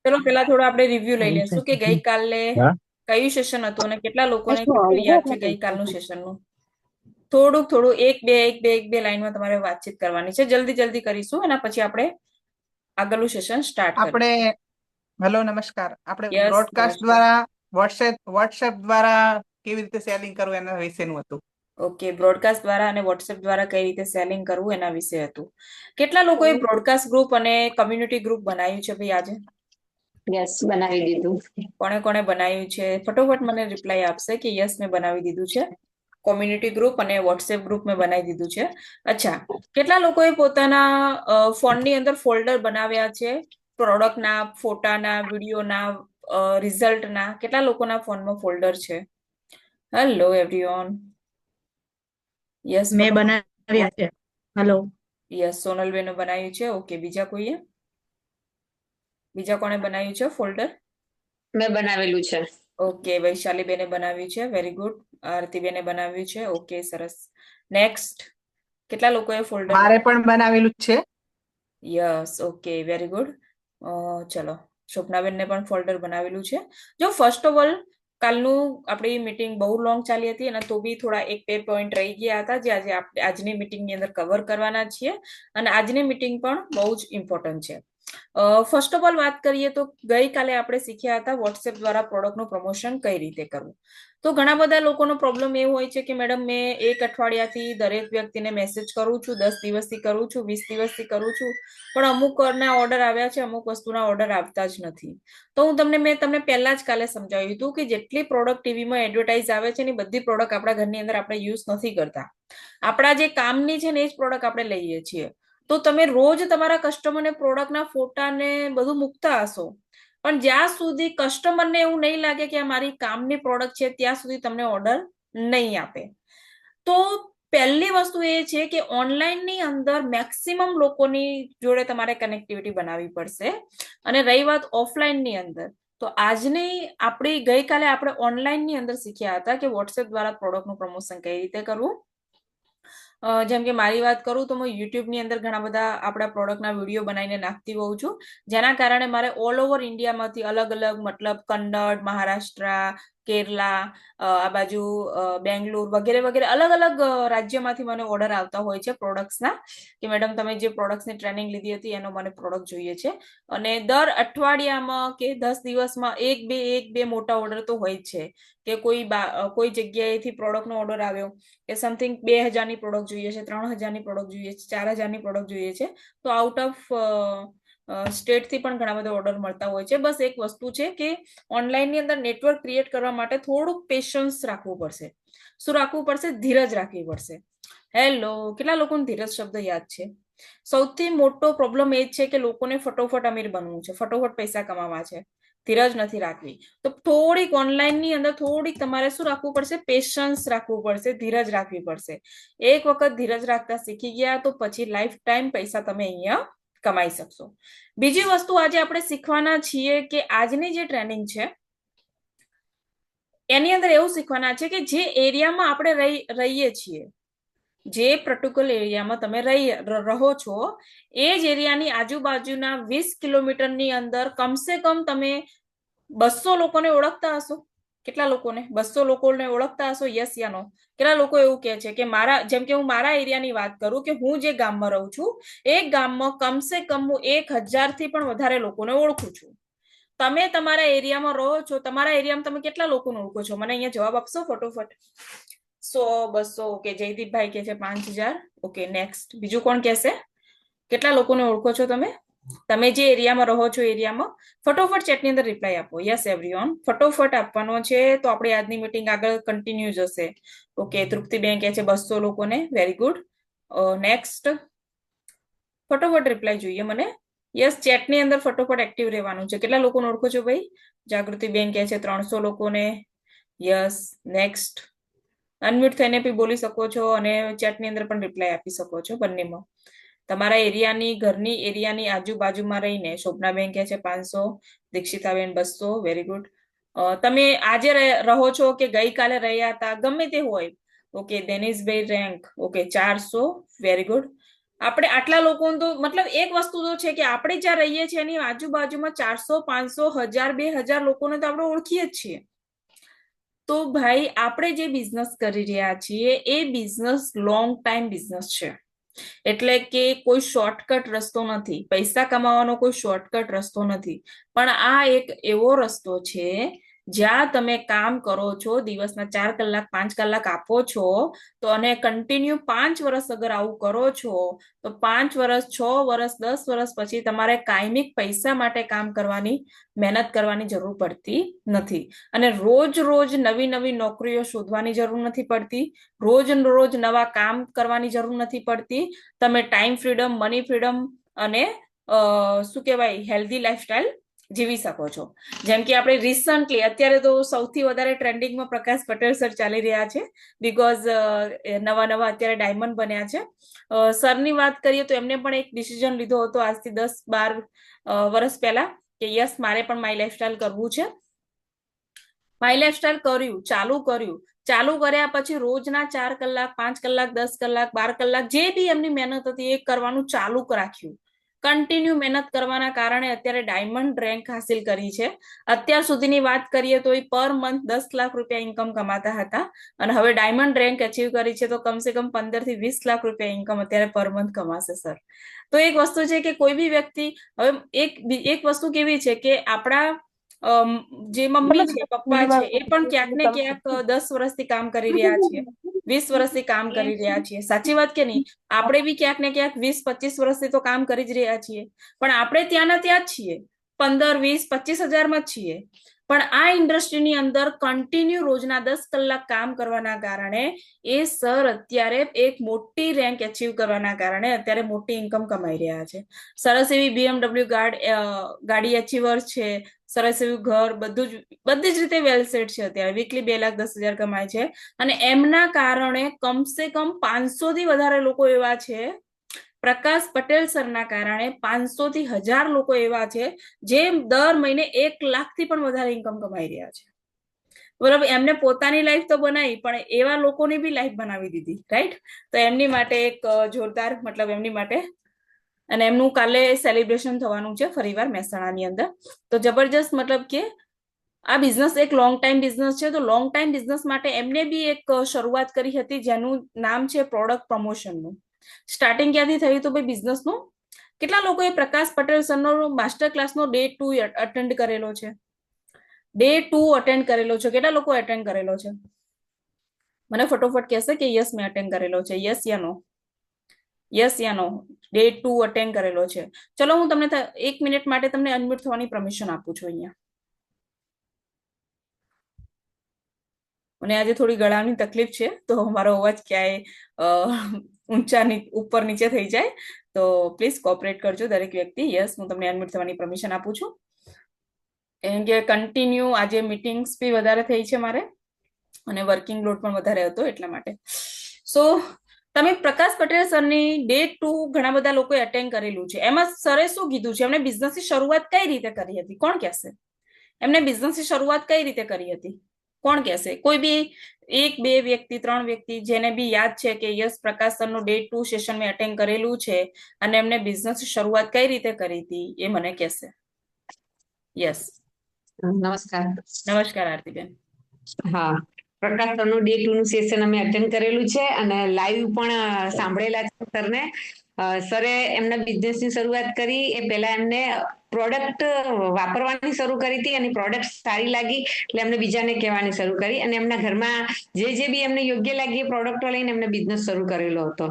ચલો પેલા થોડો આપણે રિવ્યુ લઈ લેશું કે ગઈકાલે હા. કયું સેશન હતું અને કેટલા લોકોને કેટલું યાદ છે ગઈકાલનું સેશનનું. થોડુંક થોડું એક બે લાઈનમાં તમારે વાતચીત કરવાની છે. જલ્દી જલ્દી કરીશું એના પછી આપણે આગળનું સેશન સ્ટાર્ટ કરીશું. આપણે હેલો નમસ્કાર. આપણે યસ, બ્રોડકાસ્ટ નમસ્કાર. દ્વારા વોટ્સએપ દ્વારા કેવી રીતે સેલિંગ કરવું એના વિશેનું હતું. ઓકે, બ્રોડકાસ્ટ દ્વારા અને વોટ્સએપ દ્વારા કઈ રીતે સેલિંગ કરવું એના વિશે હતું. કેટલા લોકોએ બ્રોડકાસ્ટ ગ્રુપ અને કમ્યુનિટી ગ્રુપ બનાવ્યું છે ભાઈ આજે? યસ, બનાવી દીધું. કોણે કોણે બનાવ્યું છે ફટોફટ મને રિપ્લાય આપશે કે યસ મેં બનાવી દીધું છે. કોમ્યુનિટી ગ્રુપ અને વોટ્સએપ ગ્રુપ મેં બનાવી દીધું છે. અચ્છા, કેટલા લોકોએ પોતાના ફોનની અંદર ફોલ્ડર બનાવ્યા છે પ્રોડક્ટના, ફોટાના, વિડીયોના, રિઝલ્ટના? કેટલા લોકોના ફોનમાં ફોલ્ડર છે? Hello everyone. યસ, મેં બનાવ્યા છે. હેલો. યસ, સોનલબેને બનાવ્યું છે. ઓકે, બીજા કોઈએ? બીજા કોણે બનાવ્યું છે ફોલ્ડર? મેં બનાવેલું છે. ઓકે, વૈશાલીબેને બનાવ્યું છે. Very good. આરતીબેને બનાવ્યું છે. ઓકે, સરસ. નેક્સ્ટ, કેટલા લોકોએ ફોલ્ડર? મારે પણ બનાવેલું જ છે. Yes, okay, very good. ચલો, સ્વપ્નાબેનને પણ ફોલ્ડર બનાવેલું છે. જો ફર્સ્ટ ઓફ ઓલ કાલનું આપણી મીટિંગ બહુ લોંગ ચાલી હતી અને તો બી થોડા એક બે પોઈન્ટ રહી ગયા હતા જે આજે આપણે આજની મીટિંગની અંદર કવર કરવાના છીએ અને આજની મીટિંગ પણ બહુ જ ઇમ્પોર્ટન્ટ છે. ફર્સ્ટ ઓફ ઓલ વાત કરીએ તો ગઈકાલે આપણે શીખ્યા હતા વોટ્સએપ દ્વારા પ્રોડક્ટનું પ્રમોશન કઈ રીતે કરવું. તો ઘણા બધા લોકોનો પ્રોબ્લેમ એ હોય છે કે મેડમ મેં એક અઠવાડિયાથી દરેક વ્યક્તિને મેસેજ કરું છું, 10 દિવસથી કરું છું, 20 દિવસથી કરું છું, પણ અમુક ના ઓર્ડર આવ્યા છે, અમુક વસ્તુના ઓર્ડર આવતા જ નથી. તો મેં તમને પહેલા જ કાલે સમજાવ્યું હતું કે જેટલી પ્રોડક્ટ ટીવીમાં એડવર્ટાઇઝ આવે છે ને બધી પ્રોડક્ટ આપણા ઘરની અંદર આપણે યુઝ નથી કરતા. આપણા જે કામની છે ને એ જ પ્રોડક્ટ આપણે લઈએ છીએ. તો તમે રોજ તમારા કસ્ટમરને પ્રોડક્ટના ફોટા ને બધું મૂકતા હશો, પણ જ્યાં સુધી કસ્ટમરને એવું નહીં લાગે કે આ મારી કામની પ્રોડક્ટ છે ત્યાં સુધી તમને ઓર્ડર નહીં આપે. તો પહેલી વસ્તુ એ છે કે ઓનલાઈનની અંદર મેક્સિમમ લોકોની જોડે તમારે કનેક્ટિવિટી બનાવવી પડશે. અને રહી વાત ઓફલાઈનની અંદર, તો આપણી ગઈકાલે આપણે ઓનલાઈનની અંદર શીખ્યા હતા કે વોટ્સએપ દ્વારા પ્રોડક્ટનું પ્રમોશન કઈ રીતે કરવું. જેમ કે મારી વાત કરું તો હું યુટ્યુબની અંદર ઘણા બધા આપણા પ્રોડક્ટના વિડીયો બનાવીને નાખતી હોઉં છું, જેના કારણે મારે ઓલ ઓવર ઇન્ડિયામાંથી અલગ અલગ મતલબ કન્નડ, મહારાષ્ટ્ર, કેરલા, આ બાજુ બેંગ્લોર વગેરે વગેરે અલગ અલગ રાજ્યમાંથી મને ઓર્ડર આવતા હોય છે પ્રોડક્ટ્સના કે મેડમ તમે જે પ્રોડક્ટ્સની ટ્રેનિંગ લીધી હતી એનો મને પ્રોડક્ટ જોઈએ છે. અને દર અઠવાડિયામાં કે 10 દિવસમાં એક બે મોટા ઓર્ડર તો હોય જ છે કે કોઈ જગ્યાએથી પ્રોડક્ટનો ઓર્ડર આવ્યો કે સમથિંગ 2000ની પ્રોડક્ટ જોઈએ છે, 3000ની પ્રોડક્ટ જોઈએ છે, 4000ની પ્રોડક્ટ જોઈએ છે, તો આઉટ ઓફ સ્ટેટથી પણ ઘણા બધા ઓર્ડર મળતા હોય છે. બસ એક વસ્તુ છે કે ઓનલાઈનની અંદર નેટવર્ક ક્રિએટ કરવા માટે થોડુંક પેશન્સ રાખવું પડશે. શું રાખવું પડશે? ધીરજ રાખવી પડશે. હેલો, કેટલા લોકોને ધીરજ શબ્દ યાદ છે? સૌથી મોટો પ્રોબ્લેમ એ જ છે કે લોકોને ફટોફટ અમીર બનવું છે, ફટોફટ પૈસા કમાવા છે, ધીરજ નથી રાખવી. તો થોડીક ઓનલાઈનની અંદર થોડીક તમારે શું રાખવું પડશે? પેશન્સ રાખવું પડશે, ધીરજ રાખવી પડશે. એક વખત ધીરજ રાખતા શીખી ગયા તો પછી લાઈફ ટાઈમ પૈસા તમે અહીંયા કમાઈ શકશો. બીજી વસ્તુ આજે આપણે શીખવાના છીએ કે આજની જે ટ્રેનિંગ છે એની અંદર એવું શીખવાના છે કે જે એરિયામાં આપણે રહીએ છીએ, જે પર્ટિક્યુલર એરિયામાં તમે રહો છો એ જ એરિયાની આજુબાજુના 20 કિલોમીટરની અંદર કમસે કમ તમે 200 લોકોને ઓળખતા હશો. કેટલા લોકોને? 200 લોકોને ઓળખતા હશો? યસ યા નો? કેટલા લોકો એવું કહે છે કે જેમ કે હું મારા એરિયાની વાત કરું કે હું જે ગામમાં રહું છું એ ગામમાં કમસે કમ હું 1000 થી પણ વધારે લોકોને ઓળખું છું. તમે તમારા એરિયામાં રહો છો, તમારા એરિયામાં તમે કેટલા લોકોને ઓળખો છો? મને અહીંયા જવાબ આપશો ફટોફટ. 100, 200. ઓકે, જયદીપભાઈ કે છે 5000. Okay, next. બીજું કોણ કહેશે? કેટલા લોકોને ઓળખો છો તમે? તમે જે એરિયામાં રહો છો એરિયામાં ફટોફટ ચેટની અંદર રિપ્લાય આપો. યસ એવરીવન, ફટોફટ આપવાનો છે તો આપણે આજની મીટિંગ આગળ કન્ટિન્યુ જશે. ઓકે, તૃપ્તિબેન કહે છે 200 લોકોને. Very good. નેક્સ્ટ, ફટોફટ રિપ્લાય જોઈએ મને. યસ, ચેટની અંદર ફટોફટ એક્ટિવ રહેવાનું છે. કેટલા લોકોને ઓળખો છો ભાઈ? જાગૃતિબેન કહે છે 300 લોકોને. Yes, next. અનમ્યુટ થઈને બી બોલી શકો છો અને ચેટની અંદર પણ રિપ્લાય આપી શકો છો બંનેમાં. તમારા એરિયાની ઘરની એરિયાની આજુબાજુમાં રહીને શોભનાબેન કહે છે 500, દીક્ષિતાબેન 200. Very good. તમે આજે રહો છો કે ગઈકાલે રહ્યા હતા, ગમે તે હોય. Okay, Denishbhai rank. Okay, 400. Very good. આપણે આટલા લોકો તો મતલબ એક વસ્તુ તો છે કે આપણે જ્યાં રહીએ છીએ એની આજુબાજુમાં 400 500 1000 2000 લોકોને તો આપણે ઓળખીએ જ છીએ. તો ભાઈ આપણે જે બિઝનેસ કરી રહ્યા છીએ એ બિઝનેસ લોંગ ટાઈમ બિઝનેસ છે. એટલે કે કોઈ શોર્ટકટ રસ્તો નથી, પૈસા કમાવાનો કોઈ શોર્ટકટ રસ્તો નથી, પણ આ એક એવો રસ્તો છે જ્યાં તમે કામ કરો છો, દિવસના 4 કલાક 5 કલાક આપો છો, તો અને કન્ટિન્યુ 5 વર્ષ અગર આવું કરો છો તો 5 વર્ષ 6 વર્ષ 10 વર્ષ પછી તમારે કાયમિક પૈસા માટે કામ કરવાની, મહેનત કરવાની જરૂર પડતી નથી. અને રોજ રોજ નવી નવી નોકરીઓ શોધવાની જરૂર નથી પડતી, રોજ રોજ નવા કામ કરવાની જરૂર નથી પડતી. તમે ટાઈમ ફ્રીડમ, મની ફ્રીડમ અને શું કહેવાય હેલ્ધી લાઈફસ્ટાઈલ જીવી શકો છો. જેમ કે આપણે રિસન્ટલી અત્યારે તો સૌથી વધારે ટ્રેન્ડિંગમાં પ્રકાશ પટેલ સર ચાલી રહ્યા છે, બીકોઝ નવા નવા અત્યારે ડાયમંડ બન્યા છે. સરની વાત કરીએ તો એમને પણ એક ડિસિઝન લીધો હતો આજથી 10-12 વર્ષ પહેલા કે યસ મારે પણ માય લાઈફસ્ટાઈલ કરવું છે. માય લાઈફસ્ટાઈલ કર્યું, ચાલુ કર્યા પછી રોજના 4 કલાક 5 કલાક 10 કલાક 12 કલાક જે બી એમની મહેનત હતી એ કરવાનું ચાલુ રાખ્યું. કન્ટિન્યુ મહેનત કરવાના કારણે અત્યારે ડાયમંડ રેન્ક હાસિલ કરી છે. અત્યાર સુધીની વાત કરીએ તો એ પર મંથ 10 લાખ રૂપિયા ઇન્કમ કમાતા હતા અને હવે ડાયમંડ રેન્ક અચીવ કરી છે તો કમસે કમ 15 થી 20 લાખ રૂપિયા ઇન્કમ અત્યારે પર મંથ કમાશે સર. તો એક વસ્તુ છે કે કોઈ બી વ્યક્તિ, હવે એક વસ્તુ કેવી છે કે આપણા જે મમ્મી છે, પપ્પા છે, એ પણ ક્યાંક ને ક્યાંક 10 વર્ષથી કામ કરી રહ્યા છીએ, 20 વર્ષથી કામ કરી રહ્યા છીએ. સાચી વાત કે નહીં? આપણે બી ક્યાંક ને ક્યાંક 20-25 વર્ષથી તો કામ કરી જ રહ્યા છીએ, પણ આપણે ત્યાંના ત્યાં જ છીએ, 15-20-25 હજારમાં જ છીએ. પણ આ ઇન્ડસ્ટ્રીની અંદર કન્ટિન્યુ રોજના 10 કલાક કામ કરવાના કારણે એ સર અત્યારે એક મોટી રેન્ક અચીવ કરવાના કારણે અત્યારે મોટી ઇન્કમ કમાઈ રહ્યા છે. સરસ એવી BMW ગાડી અચીવર છે, સરસ એવું ઘર, બધી જ રીતે વેલ સેટ છે. અત્યારે વીકલી 2,10,000 કમાય છે અને એમના કારણે કમસે કમ 500 થી વધારે લોકો એવા છે, પ્રકાશ પટેલ સરના કારણે 500 થી 1000 લોકો એવા છે જે દર મહિને 1 લાખથી પણ વધારે ઇન્કમ કમાઈ રહ્યા છે. બરાબર, એમને પોતાની લાઈફ તો બનાવી પણ એવા લોકોની બી લાઈફ બનાવી દીધી, રાઈટ? તો એમની માટે એક જોરદાર, મતલબ એમની માટે, અને એમનું કાલે સેલિબ્રેશન થવાનું છે ફરીવાર મહેસાણાની અંદર. તો જબરજસ્ત, મતલબ કે આ બિઝનેસ એક લોંગ ટાઈમ બિઝનેસ છે. તો લોંગ ટાઈમ બિઝનેસ માટે એમને બી એક શરૂઆત કરી હતી જેનું નામ છે પ્રોડક્ટ પ્રમોશનનું. સ્ટાર્ટિંગ ક્યાંથી થયું હતું ભાઈ બિઝનેસનું? કેટલા લોકોએ પ્રકાશ પટેલ સરનો માસ્ટર ક્લાસનો Day 2 અટેન્ડ કરેલો છે? Day 2 અટેન્ડ કરેલો છે? કેટલા લોકો અટેન્ડ કરેલો છે? મને ફટોફટ કહેશે કે યસ મેં અટેન્ડ કરેલો છે. યસ યા નો? યસ યા નો? Day 2 અટેન્ડ કરેલો છે? ચલો હું તમને 1 મિનિટ માટે તમને અનમ્યુટ થવાની પરમિશન આપું છું અહીંયા. અને આજે થોડી ગળાની તકલીફ છે તો મારો અવાજ ક્યાંય ઊંચા ઉપર નીચે થઈ જાય તો પ્લીઝ કોઓપરેટ કરજો દરેક વ્યક્તિ. યસ, હું તમને અનમ્યુટ થવાની પરમિશન આપું છું. એમ કે કન્ટિન્યુ આજે મીટિંગ્સ બી વધારે થઈ છે મારે અને વર્કિંગ લોડ પણ વધારે હતો એટલા માટે. સો તમે પ્રકાશ પટેલ સરની Day 2 ઘણા બધા લોકોએ અટેન્ડ કરેલું છે. એમાં સરે શું કીધું છે? એમને બિઝનેસની શરૂઆત કઈ રીતે કરી હતી? કોણ કહેશે? એમને બિઝનેસની શરૂઆત કઈ રીતે કરી હતી? કોણ કહેશે? કોઈ બી 1 2 વ્યક્તિ 3 વ્યક્તિ જેને બી યાદ છે કે યસ પ્રકાશ સરનું Day 2 સેશન મેં અટેન્ડ કરેલું છે અને એમને બિઝનેસની શરૂઆત કઈ રીતે કરી હતી એ મને કહેશે. યસ. નમસ્કાર. નમસ્કાર આરતીબેન. હા, પ્રકાશ સરનું Day 2 નું સેશન અમે અટેન્ડ કરેલું છે અને લાઈવ પણ સાંભળેલા છે સરને. સરે એમના બિઝનેસની શરૂઆત કરી એ પહેલા એમને પ્રોડક્ટ વાપરવાની શરૂ કરી હતી અને પ્રોડક્ટ સારી લાગી એટલે એમને બીજાને કહેવાની શરૂ કરી અને એમના ઘરમાં જે બી એમને યોગ્ય લાગી એ પ્રોડક્ટો લઈને એમને બિઝનેસ શરૂ કરેલો હતો.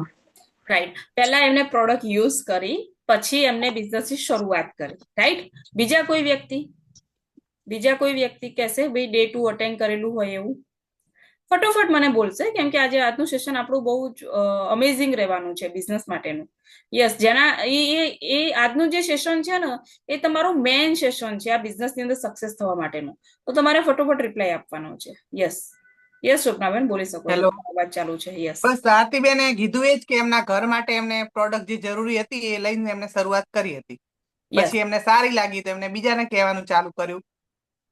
રાઈટ, પહેલા એમને પ્રોડક્ટ યુઝ કરી પછી એમને બિઝનેસની શરૂઆત કરી, રાઈટ? બીજા કોઈ વ્યક્તિ કહેશે ભાઈ Day 2 અટેન્ડ કરેલું હોય એવું? ફટોફટ મને બોલશે, કેમ કે આજે આજનું સેશન આપણું બહુ જ અમેઝિંગ રહેવાનું છે બિઝનેસ માટેનું. યસ, જેના એ આજનું જે સેશન છે ને એ તમારું મેઇન સેશન છે આ બિઝનેસની અંદર સક્સેસ થવા માટેનું. તો તમારે ફટોફટ રિપ્લાય આપવાનો છે. યસ યસ, સ્વપ્નાબેન બોલી શકો છો, હેલો. વાત ચાલુ છે. યસ. બસ આરતીબેને કીધું એ જ કે એમના ઘર માટે એમને પ્રોડક્ટ જે જરૂરી હતી એ લઈને એમને શરૂઆત કરી હતી. યસ પછી એમને સારી લાગી તો એમને બીજાને કહેવાનું ચાલુ કર્યું.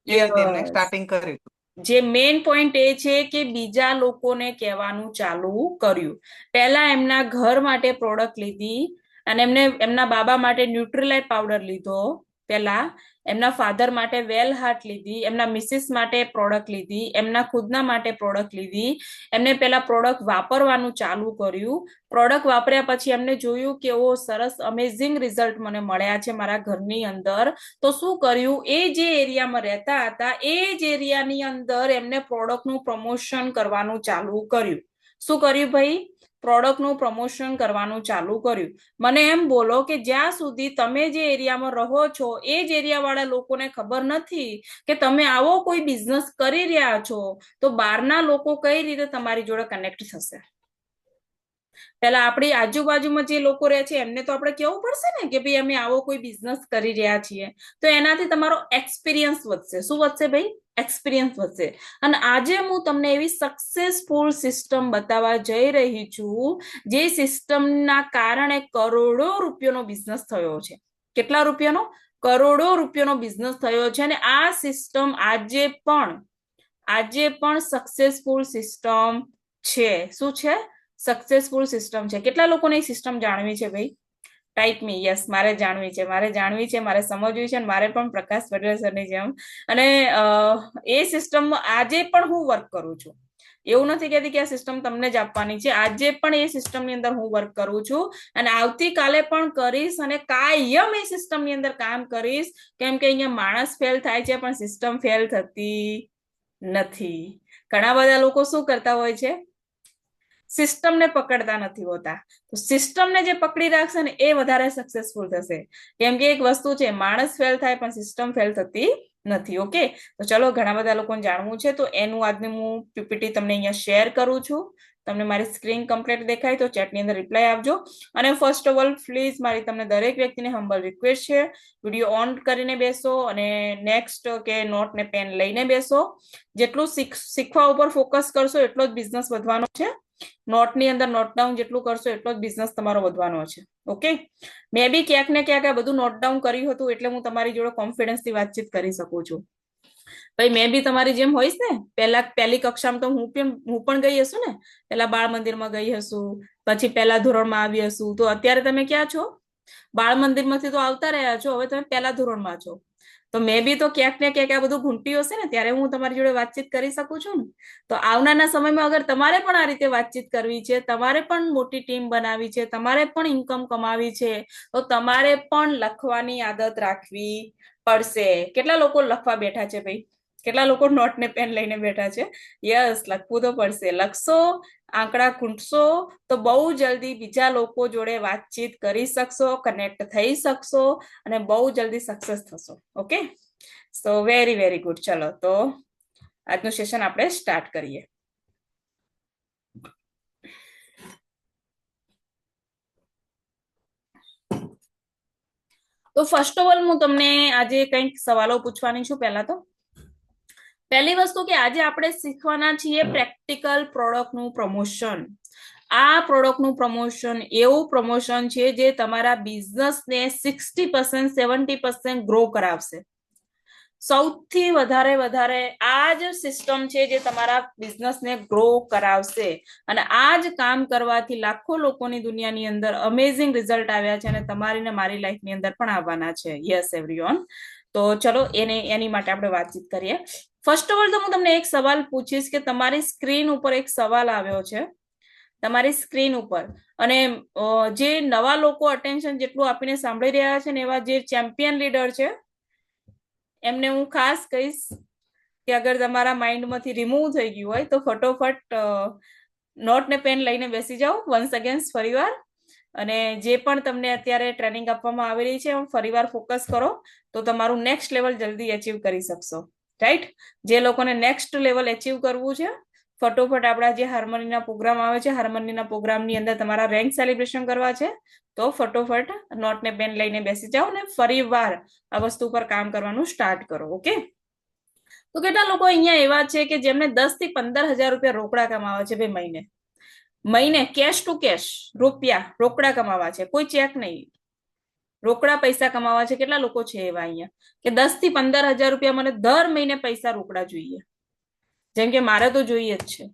એ રીતે એમને યસ સ્ટાર્ટિંગ કર્યું હતું. જે મેઇન પોઈન્ટ એ છે કે બીજા લોકોને કહેવાનું ચાલુ કર્યું. પહેલા એમના ઘર માટે પ્રોડક્ટ લીધી અને એમને એમના બાબા માટે ન્યુટ્રીલાઇટ પાવડર લીધો, પહેલા એમના ફાધર માટે વેલ હાર્ટ લીધી, એમના મિસિસ માટે પ્રોડક્ટ લીધી, એમના ખુદના માટે પ્રોડક્ટ લીધી. એમને પેલા પ્રોડક્ટ વાપરવાનું ચાલુ કર્યું. પ્રોડક્ટ વાપર્યા પછી એમને જોયું કે ઓ સરસ અમેઝિંગ રિઝલ્ટ મને મળ્યા છે મારા ઘરની અંદર. તો શું કર્યું, એ જે એરિયામાં રહેતા હતા એ જ એરિયાની અંદર એમને પ્રોડક્ટનું પ્રમોશન કરવાનું ચાલુ કર્યું. શું કર્યું ભાઈ? પ્રોડક્ટનું પ્રમોશન કરવાનું ચાલુ કર્યું. મને એમ બોલો કે જ્યાં સુધી તમે જે એરિયામાં રહો છો એ જ એરિયા વાળા લોકોને ખબર નથી કે તમે આવો કોઈ બિઝનેસ કરી રહ્યા છો, તો બહારના લોકો કઈ રીતે તમારી જોડે કનેક્ટ થશે? પેલા આપણી આજુબાજુમાં જે લોકો રહે છે એમને તો આપણે કહેવું પડશે ને કે ભાઈ અમે આવો કોઈ બિઝનેસ કરી રહ્યા છીએ. તો એનાથી તમારો એક્સપિરિયન્સ વધશે. શું વધશે ભાઈ? એક્સપિરિયન્સ વધશે. અને આજે હું તમને એવી સક્સેસફુલ સિસ્ટમ બતાવવા જઈ રહી છું જે સિસ્ટમના કારણે કરોડો રૂપિયાનો બિઝનેસ થયો છે. કેટલા રૂપિયાનો? કરોડો રૂપિયાનો બિઝનેસ થયો છે. અને આ સિસ્ટમ આજે પણ સક્સેસફુલ સિસ્ટમ છે. શું છે? સક્સેસફુલ સિસ્ટમ છે. કેટલા લોકોને સિસ્ટમ જાણવી છે ભાઈ? ટાઈપ મી. યસ, મારે જાણવી છે, મારે સમજવી છે, અને મારે પણ પ્રકાશ પટેલ સરની જેમ. અને એ સિસ્ટમ આજે પણ હું વર્ક કરું છું. એવું નથી કહેતી કે આ સિસ્ટમ તમને જ આપવાની છે. આજે પણ એ સિસ્ટમની અંદર હું વર્ક કરું છું અને આવતીકાલે પણ કરીશ અને કાયમ એ સિસ્ટમની અંદર કામ કરીશ. કેમ કે અહીંયા માણસ ફેલ થાય છે પણ સિસ્ટમ ફેલ થતી નથી. ઘણા બધા લોકો શું કરતા હોય છે? સિસ્ટમને પકડતા નથી હોતા. તો સિસ્ટમને જે પકડી રાખશે ને એ વધારે સક્સેસફુલ થશે. કેમ કે એક વસ્તુ છે, માણસ ફેલ થાય પણ સિસ્ટમ ફેલ થતી નથી. ઓકે, તો ચલો, ઘણા બધા લોકોને જાણવું છે તો એનું આજનું હું પીપીટી તમને અહીંયા શેર કરું છું. તમને મારી સ્ક્રીન કમ્પ્લીટ દેખાય તો ચેટની અંદર રિપ્લાય આપજો. અને ફર્સ્ટ ઓફ ઓલ પ્લીઝ મારી તમને દરેક વ્યક્તિને હમ્બલ રિક્વેસ્ટ છે, વિડીયો ઓન કરીને બેસો અને નેક્સ્ટ કે નોટ ને પેન લઈને બેસો. જેટલું શીખવા ઉપર ફોકસ કરશો એટલો જ બિઝનેસ વધવાનો છે. નોટની અંદર નોટ ડાઉન જેટલું કરશો એટલો જ બિઝનેસ તમારો વધવાનો છે. ઓકે, મેં બી ક્યાંક ને ક્યાંક આ બધું નોટ ડાઉન કર્યું હતું એટલે હું તમારી જોડે કોન્ફિડન્સથી વાતચીત કરી શકું છું. ભાઈ મેં બી તમારી જેમ હોઈશ ને, પહેલી કક્ષામાં તો હું પણ ગઈ હશું ને. પેલા બાળ મંદિરમાં ગઈ હશું, પછી પહેલા ધોરણમાં આવી હશું. તો અત્યારે તમે ક્યાં છો? બાળ મંદિરમાંથી તો આવતા રહ્યા છો, હવે તમે પહેલા ધોરણમાં છો. તો મેં બી તો ક્યાંક ને ક્યાંક આ બધું ઘૂંટ્યું હશે ને, ત્યારે હું તમારી જોડે વાતચીત કરી શકું છું ને. તો આવનારના સમયમાં અગર તમારે પણ આ રીતે વાતચીત કરવી છે, તમારે પણ મોટી ટીમ બનાવી છે, તમારે પણ ઇન્કમ કમાવી છે, તો તમારે પણ લખવાની આદત રાખવી પડશે. કેટલા લોકો લખવા બેઠા છે ભાઈ? કેટલા લોકો નોટ ને પેન લઈને બેઠા છે? યસ, લખવું તો પડશે. લખશો, આંકડા ખૂંટશો તો બહુ જલ્દી બીજા લોકો જોડે વાતચીત કરી શકશો, કનેક્ટ થઈ શકશો અને બહુ જલ્દી સક્સેસ થશો. ઓકે, સો વેરી વેરી ગુડ. ચલો, તો આજનું સેશન આપણે સ્ટાર્ટ કરીએ. તો ફર્સ્ટ ઓફ ઓલ હું તમને આજે કંઈક સવાલો પૂછવાની છું. પહેલી વસ્તુ કે આજે આપણે શીખવાના છીએ પ્રેક્ટિકલ પ્રોડક્ટનું પ્રમોશન. આ પ્રોડક્ટનું પ્રમોશન એવું પ્રમોશન છે જે તમારા બિઝનેસને 60% 70% ગ્રો કરાવશે. સૌથી વધારે આ જ સિસ્ટમ છે જે તમારા બિઝનેસને ગ્રો કરાવશે. અને આ જ કામ કરવાથી લાખો લોકોની દુનિયાની અંદર અમેઝિંગ રિઝલ્ટ આવ્યા છે અને તમારી ને મારી લાઈફની અંદર પણ આવવાના છે. Yes everyone. તો ચલો એની માટે આપણે વાતચીત કરીએ. ફર્સ્ટ ઓફ ઓલ તો હું તમને એક સવાલ પૂછીશ કે તમારી સ્ક્રીન ઉપર એક સવાલ આવ્યો છે, તમારી સ્ક્રીન ઉપર. અને જે નવા લોકો અટેન્શન જેટલું આપીને સાંભળી રહ્યા છે ને, એવા જે ચેમ્પિયન લીડર છે એમને હું ખાસ કહીશ કે અગર તમારા માઇન્ડમાંથી રિમૂવ થઈ ગયું હોય તો ફટોફટ નોટ ને પેન લઈને બેસી જાઓ વન્સ અગેન્સ ફરીવાર. અને જે પણ તમને અત્યારે ટ્રેનિંગ આપવામાં આવી રહી છે ફરીવાર ફોકસ કરો તો તમારું નેક્સ્ટ લેવલ જલ્દી અચીવ કરી શકશો. રાઈટ? જે લોકોને નેક્સ્ટ લેવલ અચીવ કરવું છે, ફટોફટ આપણા જે હાર્મનીના પ્રોગ્રામ આવે છે, હાર્મનીના પ્રોગ્રામની અંદર તમારા રેન્ક સેલિબ્રેશન કરવા છે, તો ફટોફટ નોટ ને પેન લઈને બેસી જાઓ ને ફરીવાર આ વસ્તુ પર કામ કરવાનું સ્ટાર્ટ કરો. ઓકે, તો કેટલા લોકો અહીંયા એવા છે કે જેમને 10 થી 15,000 રૂપિયા રોકડા કમાવા છે ભાઈ? મહિને કેશ ટુ કેશ રૂપિયા રોકડા કમાવા છે, કોઈ ચેક નહીં, રોકડા પૈસા કમાવા છે. કેટલા લોકો છે એવા અહીંયા કે 10 થી 15,000 રૂપિયા મને દર મહિને પૈસા રોકડા જોઈએ? જેમ કે મારે તો જોઈએ જ છે,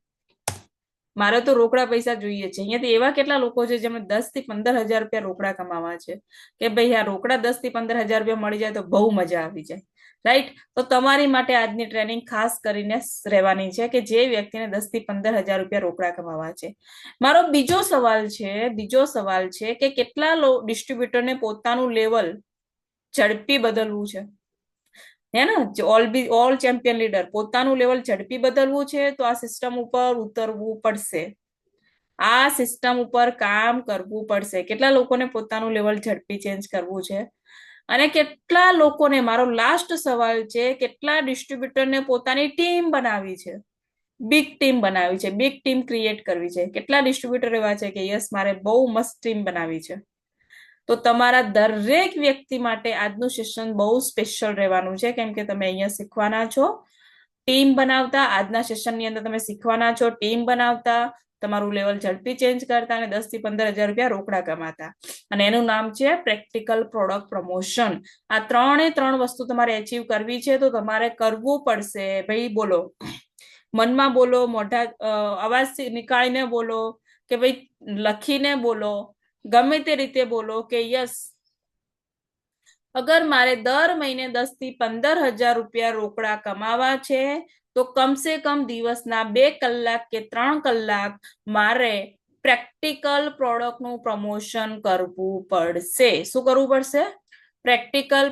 મારે તો રોકડા પૈસા જોઈએ છે. અહીંયાથી એવા કેટલા લોકો છે જેમને 10 થી 15 હજાર રૂપિયા રોકડા કમાવા છે કે ભાઈ આ રોકડા 10 થી 15 હજાર રૂપિયા મળી જાય તો બહુ મજા આવી જાય, રાઈટ? તો તમારી માટે આજની ટ્રેનિંગ ખાસ કરીને રહેવાની છે કે જે વ્યક્તિને 10 થી 15 હજાર રૂપિયા રોકડા કમાવા છે. મારો બીજો સવાલ છે કે કેટલા ડિસ્ટ્રીબ્યુટરને પોતાનું લેવલ ઝડપી બદલવું છે, હે ને? ઓલ ચેમ્પિયન લીડર પોતાનું લેવલ ઝડપી બદલવું છે તો આ સિસ્ટમ ઉપર ઉતરવું પડશે, આ સિસ્ટમ ઉપર કામ કરવું પડશે. કેટલા લોકોને પોતાનું લેવલ ઝડપી ચેન્જ કરવું છે? અને કેટલા લોકોને, મારો લાસ્ટ સવાલ છે, કેટલા ડિસ્ટ્રીબ્યુટરને પોતાની ટીમ બનાવી છે, બિગ ટીમ બનાવી છે, બિગ ટીમ ક્રિએટ કરવી છે? કેટલા ડિસ્ટ્રીબ્યુટર એવા છે કે યસ મારે બહુ મસ્ત ટીમ બનાવી છે? તો તમારા દરેક વ્યક્તિ માટે આજનું સેશન બહુ સ્પેશિયલ રહેવાનું છે, કેમ કે તમે અહીંયા શીખવાના છો ટીમ બનાવતા. આજના સેશનની અંદર તમે શીખવાના છો ટીમ બનાવતા, તમારું લેવલ ઝડપી ચેન્જ કરતા અને 10 થી 15 હજાર રૂપિયા રોકડા કમાતા. અને એનું નામ છે પ્રેક્ટિકલ પ્રોડક્ટ પ્રમોશન. આ 3 વસ્તુ તમારે અચીવ કરવી છે તો તમારે કરવું પડશે. ભાઈ બોલો, મનમાં બોલો, મોઢા અવાજ નીકાળીને બોલો કે ભાઈ લખીને બોલો, ગમે તે રીતે બોલો કે યસ, અગર મારે દર મહિને 10 થી 15 હજાર રૂપિયા રોકડા કમાવા છે તો કમસે કમ દિવસના 2 કલાક કે 3 કલાક મારે પ્રેક્ટિકલ પ્રોડક્ટનું પ્રમોશન કરવું પડશે. શું કરવું પડશે? પ્રેક્ટિકલ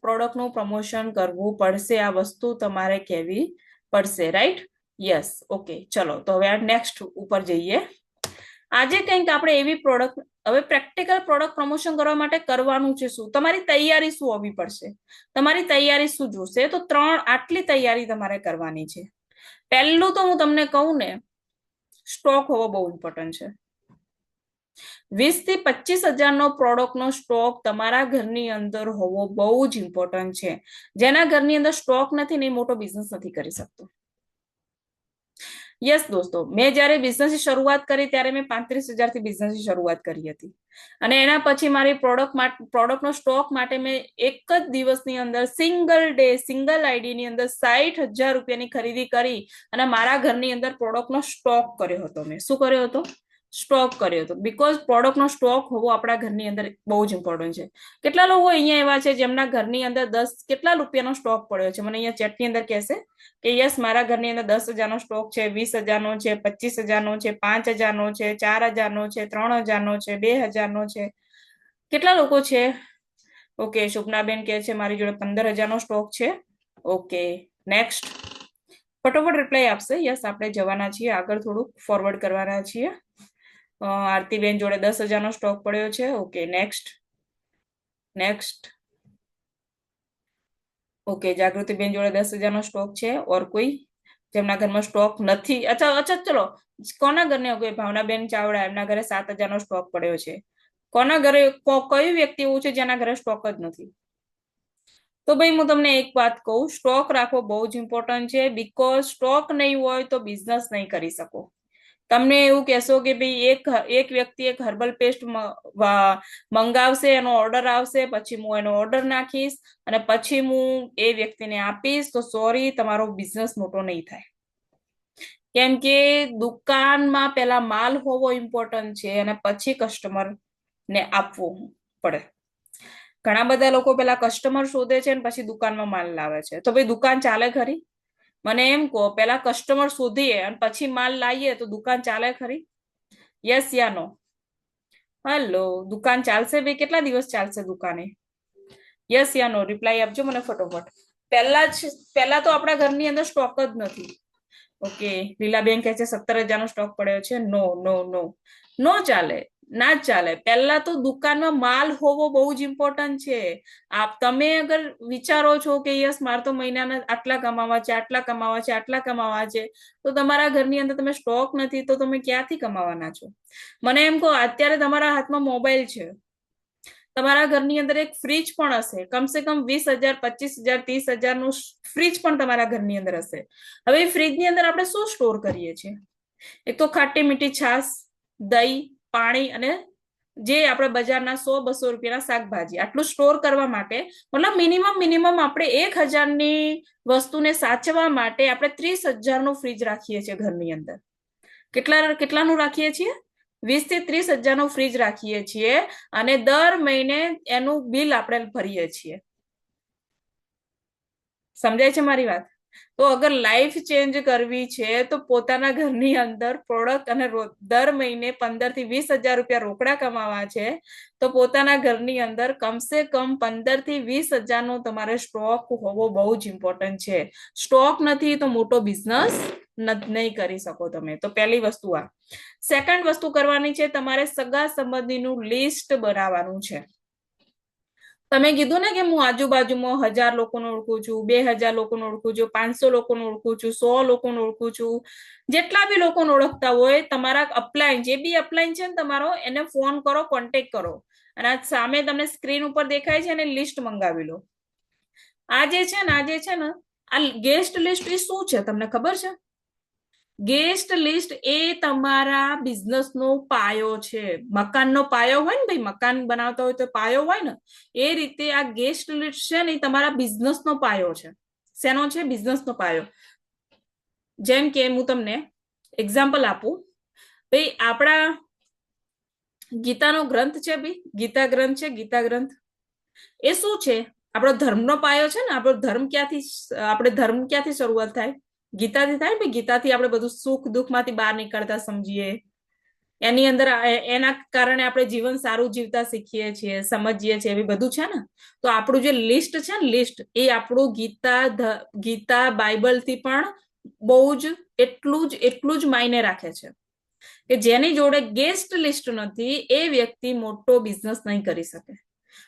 પ્રોડક્ટનું પ્રમોશન કરવું પડશે. આ વસ્તુ તમારે કહેવી પડશે, રાઈટ? Yes, okay. ચલો તો હવે નેક્સ્ટ ઉપર જઈએ. આજે કંઈક આપણે એવી પ્રોડક્ટ, હવે પ્રેક્ટિકલ પ્રોડક્ટ પ્રમોશન કરવા માટે કરવાનું છે શું? તમારી તૈયારી શું હોવી પડશે? તમારી તૈયારી શું જોશે? તો આટલી તૈયારી તમારે કરવાની છે. પહેલું તો હું તમને કહું ને, સ્ટોક હોવો બહુ ઇમ્પોર્ટન્ટ છે. 20 થી 25 હજારનો પ્રોડક્ટનો સ્ટોક તમારા ઘરની અંદર હોવો બહુ જ ઇમ્પોર્ટન્ટ છે. જેના ઘરની અંદર સ્ટોક નથી ને એ મોટો બિઝનેસ નથી કરી શકતો. યસ દોસ્તો, મેં જયારે બિઝનેસની શરૂઆત કરી ત્યારે મેં 35 હજારથી બિઝનેસની શરૂઆત કરી હતી અને એના પછી મારી પ્રોડક્ટનો સ્ટોક માટે મેં એક જ દિવસની અંદર સિંગલ આઈડીની અંદર 60,000 રૂપિયાની ખરીદી કરી અને મારા ઘરની અંદર પ્રોડક્ટનો સ્ટોક કર્યો હતો. મેં શું કર્યો હતો? સ્ટોક કર્યો હતો. બીકોઝ પ્રોડક્ટનો સ્ટોક હોવો આપણા ઘરની અંદર બહુ જ ઇમ્પોર્ટન્ટ છે. કેટલા લોકો અહીંયા એવા છે જેમના ઘરની અંદર કેટલા રૂપિયાનો સ્ટોક પડ્યો છે? મને અહીંયા ચેટની અંદર કહેશે કે યસ મારા ઘરની અંદર 10,000નો સ્ટોક છે, 20,000નો છે, 25,000નો છે, 5,000નો છે, 4,000નો છે, 3,000નો છે, 2,000નો છે. કેટલા લોકો છે? ઓકે, શુભનાબેન કહે છે મારી જોડે 15,000નો સ્ટોક છે. ઓકે, નેક્સ્ટ ફટોફટ રિપ્લાય આપશે. યસ, આપણે જવાના છીએ આગળ, થોડુંક ફોરવર્ડ કરવાના છીએ. આરતીબેન જોડે 10,000નો સ્ટોક પડ્યો છે. Okay, next. ઓકે, જાગૃતિબેન જોડે 10,000નો સ્ટોક છે. ઓર કોઈ જેમના ઘરમાં સ્ટોક નથી? અચ્છા ચલો, કોના ઘરને? ભાવનાબેન ચાવડા, એમના ઘરે 7,000નો સ્ટોક પડ્યો છે. કોના ઘરે, કયું વ્યક્તિ એવું છે જેના ઘરે સ્ટોક જ નથી? તો ભાઈ હું તમને એક વાત કહું, સ્ટોક રાખવો બહુ જ ઇમ્પોર્ટન્ટ છે. બીકોઝ સ્ટોક નહીં હોય તો બિઝનેસ નહીં કરી શકો. તમને એવું કહેશો કે ભાઈ એક વ્યક્તિ એક હર્બલ પેસ્ટ મંગાવશે, એનો ઓર્ડર આવશે, પછી હું એનો ઓર્ડર નાખીશ અને પછી હું એ વ્યક્તિને આપીશ, તો સોરી, તમારો બિઝનેસ મોટો નહીં થાય. કેમ કે દુકાનમાં પહેલા માલ હોવો ઇમ્પોર્ટન્ટ છે અને પછી કસ્ટમરને આપવો પડે. ઘણા બધા લોકો પેલા કસ્ટમર શોધે છે અને પછી દુકાનમાં માલ લાવે છે. તો ભાઈ દુકાન ચાલે ખરી? મને એમ કહો, પેલા કસ્ટમર શોધીએ અને પછી માલ લાવીએ તો દુકાન ચાલે ખરી? યસ યા નો? હેલો, દુકાન ચાલશે ભાઈ? કેટલા દિવસ ચાલશે દુકાને? યસ યા નો રિપ્લાય આપજો મને ફટોફટ. પહેલા તો આપણા ઘરની અંદર સ્ટોક જ નથી. ઓકે, લીલાબેન કહે છે 17,000નો સ્ટોક પડ્યો છે. નો ચાલે, ના ચાલે. પહેલા તો દુકાનમાં માલ હોવો બહુ જ ઇમ્પોર્ટન્ટ છે. તમે અગર વિચારો છો કે યસ મારે તો મહિનાના આટલા કમાવા છે, તો તમારા ઘરની અંદર તમે સ્ટોક નથી તો તમે ક્યાંથી કમાવાના છો? મને એમ કહો, અત્યારે તમારા હાથમાં મોબાઈલ છે, તમારા ઘરની અંદર એક ફ્રીજ પણ હશે, કમસે કમ 20,000, 25,000, 30,000નું ફ્રીજ પણ તમારા ઘરની અંદર હશે. હવે ફ્રીજની અંદર આપણે શું સ્ટોર કરીએ છીએ? એક તો ખાટી મીઠી છાશ, દહીં, પાણી અને જે આપણે બજારના 100-200 રૂપિયાના શાકભાજી આટલું સ્ટોર કરવા માટે, મતલબ મિનિમમ આપણે 1,000ની વસ્તુને સાચવવા માટે આપણે 30,000નું ફ્રીજ રાખીએ છીએ ઘરની અંદર. કેટલાનું રાખીએ છીએ? 20 થી 30,000નું ફ્રીજ રાખીએ છીએ અને દર મહિને એનું બિલ આપણે ભરીએ છીએ. સમજાય છે મારી વાત? તો અગર લાઈફ ચેન્જ કરવી છે તો પોતાના ઘરની અંદર પ્રોડક્ટ અને દર મહિને 15 થી 20,000 રૂપિયા રોકડા કમાવા છે તો પોતાના ઘરની અંદર કમસે કમ 15 થી 20,000નો તમારે સ્ટોક હોવો બહુ જ ઇમ્પોર્ટન્ટ છે. સ્ટોક નથી તો મોટો બિઝનેસ નહીં કરી શકો તમે. તો પહેલી વસ્તુ આ. સેકન્ડ વસ્તુ કરવાની છે, તમારે સગા સંબંધીનું લિસ્ટ બનાવવાનું છે. તમે કીધું ને કે હું આજુબાજુમાં 1,000 લોકોને ઓળખું છું, 2,000 લોકોને ઓળખું છું, 500 લોકોને ઓળખું છું, 100 લોકોને ઓળખું છું. જેટલા બી લોકોને ઓળખતા હોય, તમારા અપલાઈન જે બી અપલાઈન છે ને તમારો, એને ફોન કરો, કોન્ટેક્ટ કરો અને આ સામે તમને સ્ક્રીન ઉપર દેખાય છે એને લિસ્ટ મંગાવી લો. આ જે છે ને આ ગેસ્ટ લિસ્ટ એ શું છે તમને ખબર છે? ગેસ્ટ લિસ્ટ એ તમારા બિઝનેસનો પાયો છે. મકાનનો પાયો હોય ને ભાઈ, મકાન બનાવતા હોય તો પાયો હોય ને, એ રીતે આ ગેસ્ટ લિસ્ટ છે ને તમારા બિઝનેસનો પાયો છે. શેનો છે? બિઝનેસનો પાયો. જેમ કે હું તમને એક્ઝામ્પલ આપું, ભાઈ આપણા ગીતાનો ગ્રંથ છે, ભાઈ ગીતા ગ્રંથ છે. ગીતા ગ્રંથ એ શું છે? આપણો ધર્મનો પાયો છે ને. આપણો ધર્મ ક્યાંથી શરૂઆત થાય? ગીતાથી થાય ને. ગીતાથી આપણે બધું સુખ દુઃખમાંથી બહાર નીકળતા સમજીએ, એની અંદર એના કારણે આપણે જીવન સારું જીવતા શીખીએ છીએ, સમજીએ છીએ, એ બધું છે ને. તો આપણું જે લિસ્ટ છે ને, લિસ્ટ એ આપણું ગીતા બાઇબલ થી પણ બહુ જ એટલું જ માયને રાખે છે કે જેની જોડે ગેસ્ટ લિસ્ટ નથી એ વ્યક્તિ મોટો બિઝનેસ નહીં કરી શકે.